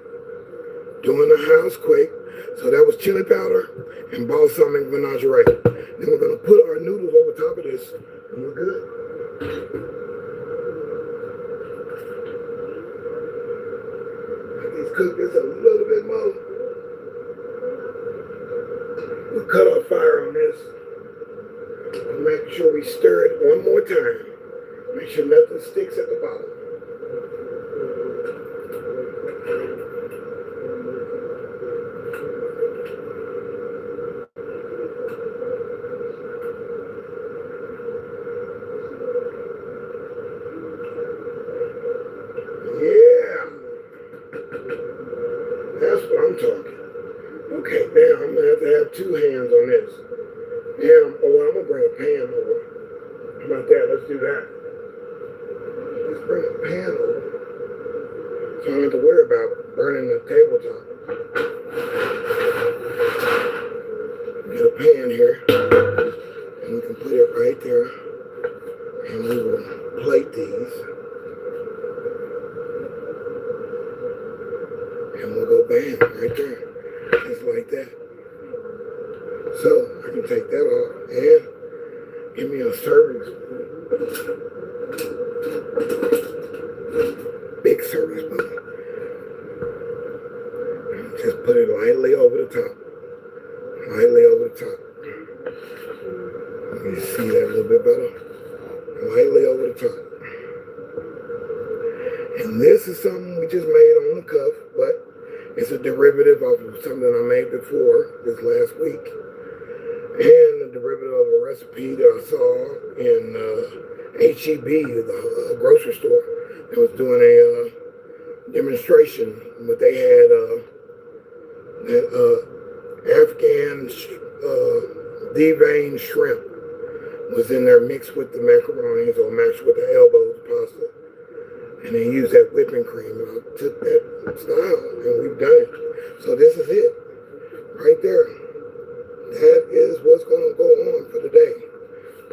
A: Doing a housequake. So that was chili powder and balsamic vinaigrette. Then we're gonna put our noodles over top of this, and we're good. Let these cook this a little bit more. We'll cut our fire on this. And make sure we stir it one more time. Make sure nothing sticks at the bottom. Yeah. That's what I'm talking. Okay, now I'm gonna have to have two hands on this. Yeah, I'm gonna bring a pan over. How about that? Let's do that. Let's bring a pan over. So I don't have to worry about burning the tabletop. Get a pan here. And we can put it right there. And we will plate these. And we'll go bam, right there. Just like that. So I can take that off and give me a serving spoon. Big serving spoon. And just put it lightly over the top. Lightly over the top. Let me see that a little bit better. Lightly over the top. And this is something we just made on the cuff, but it's a derivative of something I made before this last week. And a derivative of a recipe that I saw in HEB, the grocery store. That was doing a demonstration, but they had Afghan deveined shrimp was in there mixed with the macaronis or mashed with the elbows pasta. And they used that whipping cream. And I took that style and we've done it. So this is it. Right there. That is what's going to go on for the day.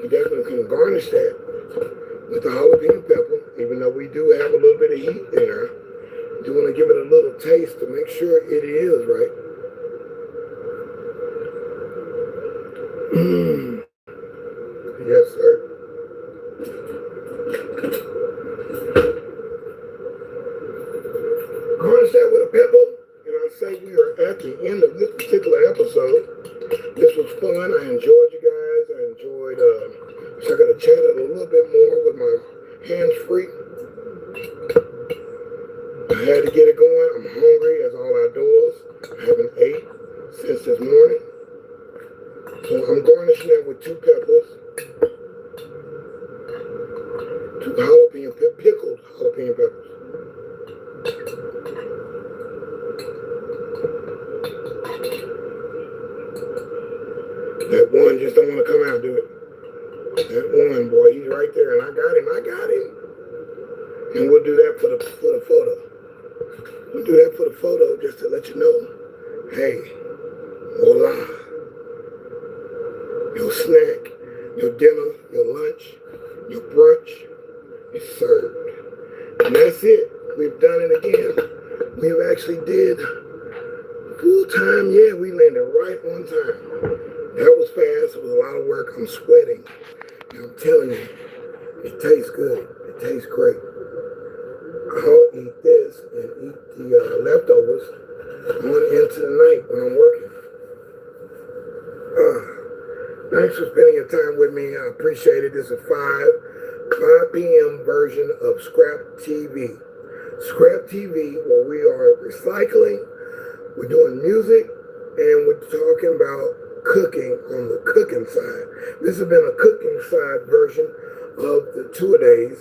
A: We definitely can garnish that with the jalapeno pepper, even though we do bit of heat in there. You want to give it a little taste to make sure it is right. Mmm. Yes, sir. Garnish that with a pepper. And I say we are at the end of this particular episode. This was fun. I enjoyed you guys. I enjoyed, so I got to chat it a little bit more with my hands free. I had to get it going. I'm hungry as all outdoors. I haven't ate since this morning. So I'm garnishing that with 2 peppers. 2 jalapeno, pickled jalapeno peppers. That one just don't want to come out, do it. That one, boy, he's right there, and I got him. And we'll do that for the photo. We'll do that for the photo just to let you know, hey, voila. Your snack, your dinner, your lunch, your brunch is served. And that's it. We've done it again. We've actually did full time. Yeah, we landed right on time. That was fast. It was a lot of work. I'm sweating. And I'm telling you, it tastes good. It tastes great. I'll eat this and eat the leftovers on into the night when I'm working. Thanks for spending your time with me. I appreciate it. This is 5 p.m. version of ScrAp TV. ScrAp TV, where we are recycling, we're doing music, and we're talking about cooking on the cooking side. This has been a cooking side version of the two-a-days,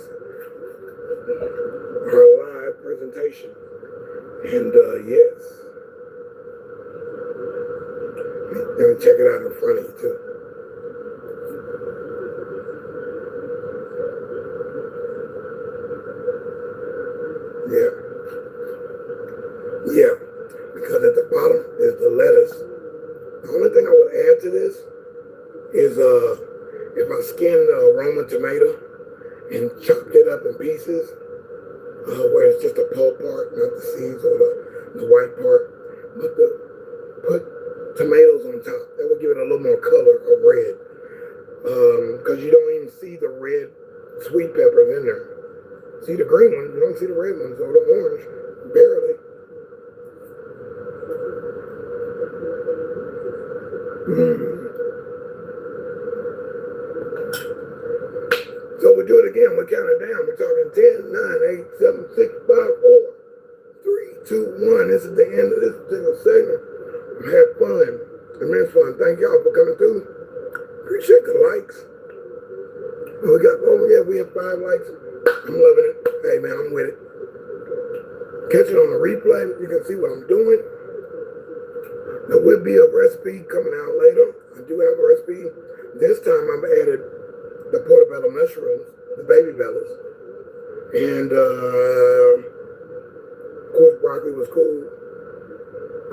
A: our live presentation. And yes, let me check it out in front of you too. Yeah, because at the bottom is the lettuce. The only thing I would add to this is if I skinned a Roma tomato and chopped it up in pieces, where it's just a pulp part, not the seeds or the white part, but put tomatoes on top. That would give it a little more color of red. Because you don't even see the red sweet peppers in there. See the green ones, you don't see the red ones or the orange, barely. So we do it again. We count it down. We're talking 10, 9, 8, 7, 6, 5, 4, 3, 2, 1. This is the end of this particular segment. I've had fun. Immense fun. Thank y'all for coming through. Appreciate the likes. We got, we have 5 likes. I'm loving it. Hey man, I'm with it. Catch it on the replay. You can see what I'm doing. There will be a recipe coming out later. I do have a recipe. This time I've added the portobello mushrooms, the baby bellas. And of course broccoli was cool.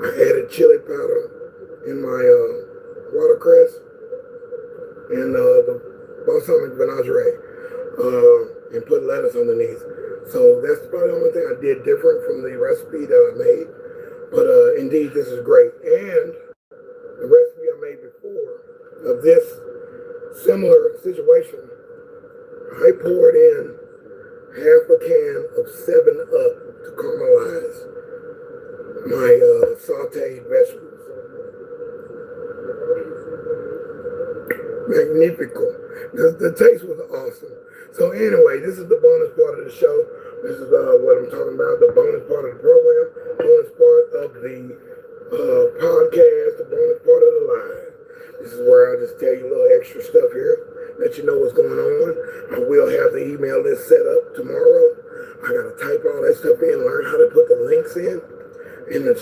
A: I added chili powder in my watercress and the balsamic vinaigrette and put lettuce underneath. So that's probably the only thing I did different from the recipe that I made. But indeed, this is great. And the recipe I made before of this similar situation, I poured in half a can of 7-Up to caramelize my sauteed vegetables. Magnifico. The taste was awesome. So anyway, this is the bonus part of the show. This is what I'm talking about, the bonus part of the program, bonus part of the podcast, the bonus part of the live. This is where I'll just tell you a little extra stuff here, let you know what's going on. I will have the email list set up tomorrow. I got to type all that stuff in, learn how to put the links in the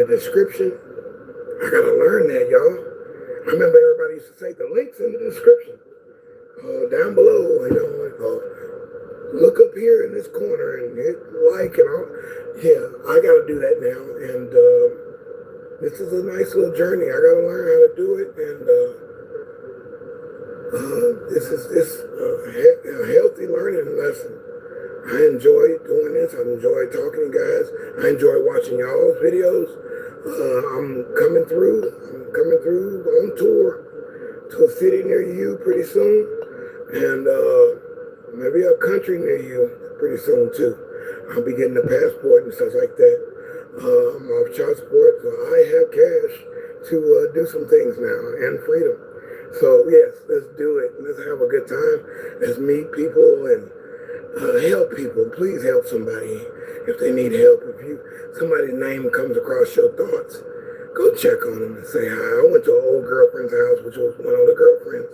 A: description. I got to learn that, y'all. I remember everybody used to say the links in the description. Down below, you know, like, look up here in this corner and hit like and all. Yeah, I got to do that now. And this is a nice little journey. I got to learn how to do it. And this is a healthy learning lesson. I enjoy doing this. I enjoy talking to you guys. I enjoy watching y'all's videos. I'm coming through. I'm coming through on tour to a city near you pretty soon, and maybe a country near you pretty soon too. I'll be getting a passport and stuff like that. I'm off child support, so I have cash to do some things now and freedom. So yes, let's do it. Let's have a good time. Let's meet people and help people. Please help somebody if they need help. If somebody's name comes across your thoughts, go check on them and say hi. I went to an old girlfriend's house, which was one of the girlfriends.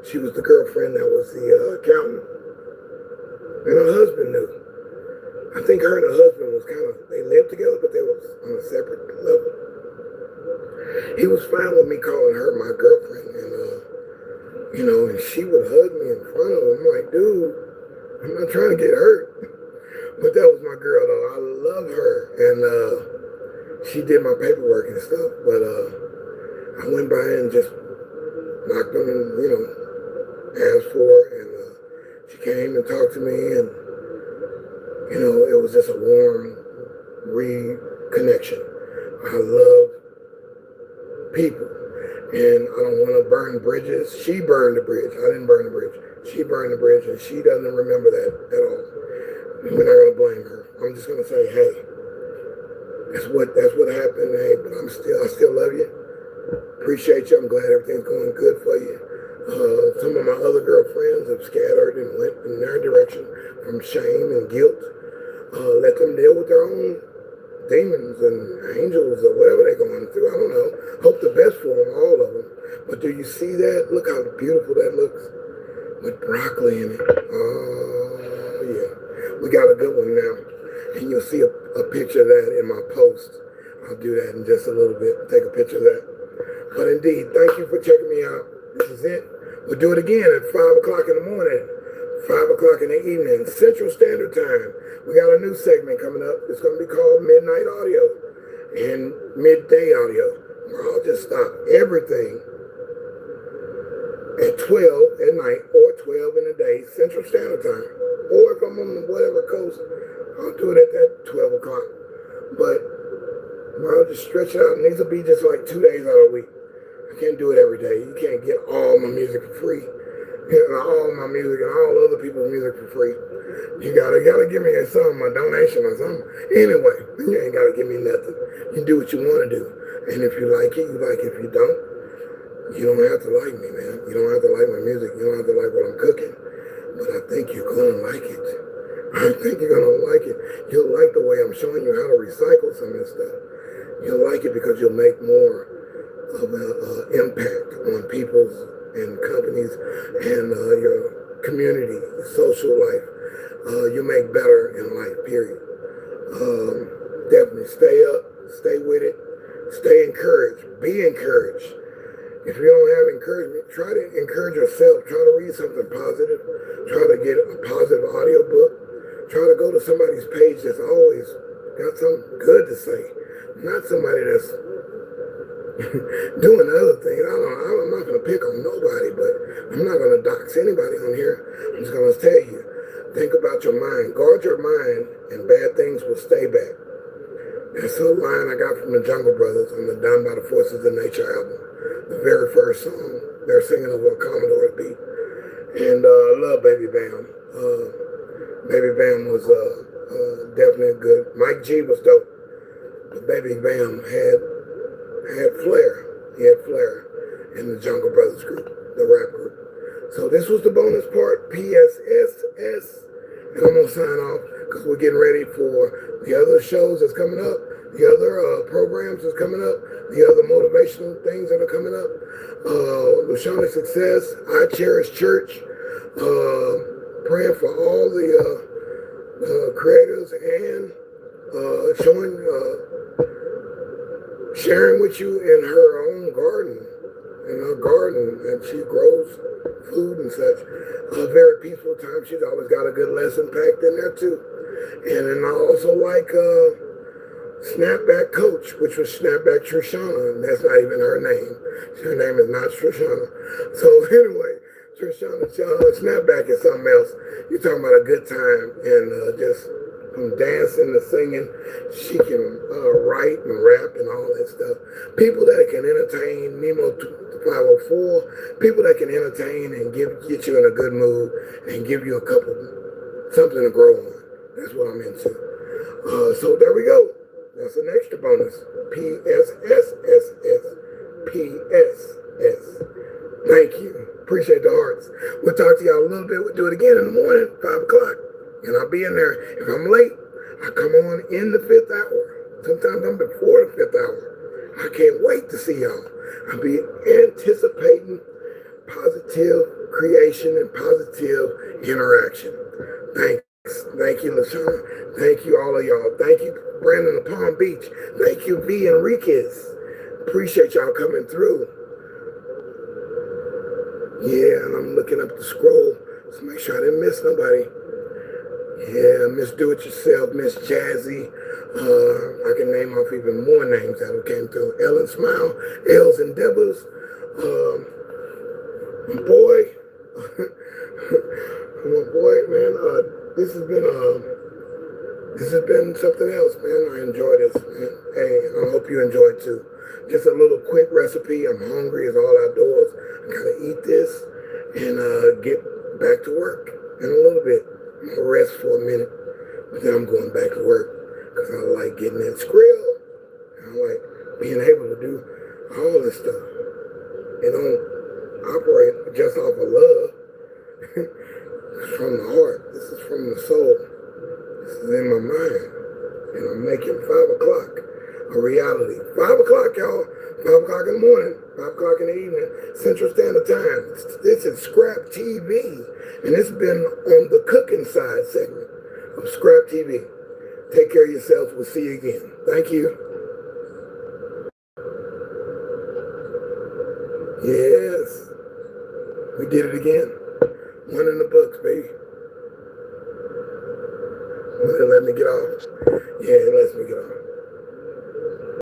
A: She was the girlfriend that was the accountant. And her husband knew. I think her and her husband was they lived together, but they was on a separate level. He was fine with me calling her my girlfriend, and and she would hug me in front of him. I'm like, dude, I'm not trying to get hurt. But that was my girl, though. I love her, and she did my paperwork and stuff. But I went by and just knocked on and, asked for her, and she came and talked to me, and it was just a warm reconnection. I love people, and I don't want to burn bridges. She burned the bridge. I didn't burn the bridge. She burned the bridge, and she doesn't remember that at all. We're not going to blame her. I'm just going to say, hey, that's what happened. Hey, but I still love you. Appreciate you. I'm glad everything's going good for you. Some of my other girlfriends have scattered and went in their direction from shame and guilt. Let them deal with their own demons and angels or whatever they're going through. I don't know. Hope the best for them, all of them. But do you see that? Look how beautiful that looks with broccoli in it. Oh, yeah. We got a good one now. And you'll see a picture of that in my post. I'll do that in just a little bit. Take a picture of that. But indeed, thank you for checking me out. This is it. We'll do it again at 5 o'clock in the morning. 5 o'clock in the evening, Central Standard Time. We got a new segment coming up. It's going to be called Midnight Audio and Midday Audio, where I'll just stop everything at 12 at night or 12 in the day, Central Standard Time. Or if I'm on whatever coast, I'll do it at that 12 o'clock. But I'll just stretch it out, and these will be just like 2 days out of the week. I can't do it every day. You can't get all my music for free. All my music and all other people's music for free. You gotta give me a donation or something. Anyway, you ain't gotta give me nothing. You do what you want to do. And if you like it, you like it. If you don't, you don't have to like me, man. You don't have to like my music. You don't have to like what I'm cooking. But I think you're gonna like it. I think you're gonna like it. You'll like the way I'm showing you how to recycle some of this stuff. You'll like it because you'll make more of an impact on people's and companies and your community, social life. You make better in life, period. Definitely stay up, stay with it, stay encouraged, be encouraged. If you don't have encouragement, try to encourage yourself. Try to read something positive. Try to get a positive audiobook. Try to go to somebody's page that's always got something good to say. Not somebody that's doing other things. I'm not going to pick on nobody, but I'm not going to dox anybody on here. I'm just going to tell you, think about your mind. Guard your mind, and bad things will stay back. That's a line I got from the Jungle Brothers on the Down by the Forces of Nature album. The very first song. They're singing over a Commodore beat. And I love Baby Bam. Baby Bam was definitely good. Mike G was dope. But Baby Bam had flair. He had flair in the Jungle Brothers group, the rap group. So this was the bonus part, PSSS. And I'm going to sign off because we're getting ready for the other shows that's coming up, the other programs that's coming up, the other motivational things that are coming up. Lashana Success, I Cherish Church, praying for all the creators and sharing with you in her own garden, and she grows food and such. A very peaceful time. She's always got a good lesson packed in there too. And then I also like Snapback Coach, which was Snapback Trishana, and that's not even her name. Her name is not Trishana. So anyway, Trishawn, snapback is something else. You're talking about a good time and just from dancing to singing, she can write and rap and all that stuff. People that can entertain, Nemo 504, people that can entertain and get you in a good mood and give you something to grow on. That's what I'm into. So there we go. That's an extra bonus. PSSSS. PSS. Thank you. Appreciate the hearts. We'll talk to y'all a little bit. We'll do it again in the morning, 5 o'clock. And I'll be in there. If I'm late, I come on in the 5th hour. Sometimes I'm before the 5th hour. I can't wait to see y'all. I'll be anticipating positive creation and positive interaction. Thanks. Thank you, LaShawn. Thank you, all of y'all. Thank you, Brandon of Palm Beach. Thank you, V. Enriquez. Appreciate y'all coming through. Yeah, and I'm looking up the scroll to make sure I didn't miss nobody. Yeah, Miss Do-It-Yourself, Miss Jazzy. I can name off even more names that came through. Ellen Smile, Els and Devils. My boy. My boy, man. This has been something else, man. I enjoy this, man. Hey, I hope you enjoy it too. Just a little quick recipe. I'm hungry. It's all outdoors. I gotta eat this and get back to work in a little bit. I'm gonna rest for a minute, but then I'm going back to work because I like getting that ScrAp. I like being able to do all this stuff. It don't operate just off of love. It's from the heart. This is from the soul. This is in my mind. And I'm making 5 o'clock a reality. 5 o'clock, y'all. 5 o'clock in the morning, 5 o'clock in the evening, Central Standard Time. This is ScrAp TV. And it's been on the cooking side segment of ScrAp TV. Take care of yourselves. We'll see you again. Thank you. Yes. We did it again. 1 in the books, baby. Will it let me get off? Yeah, it lets me get off.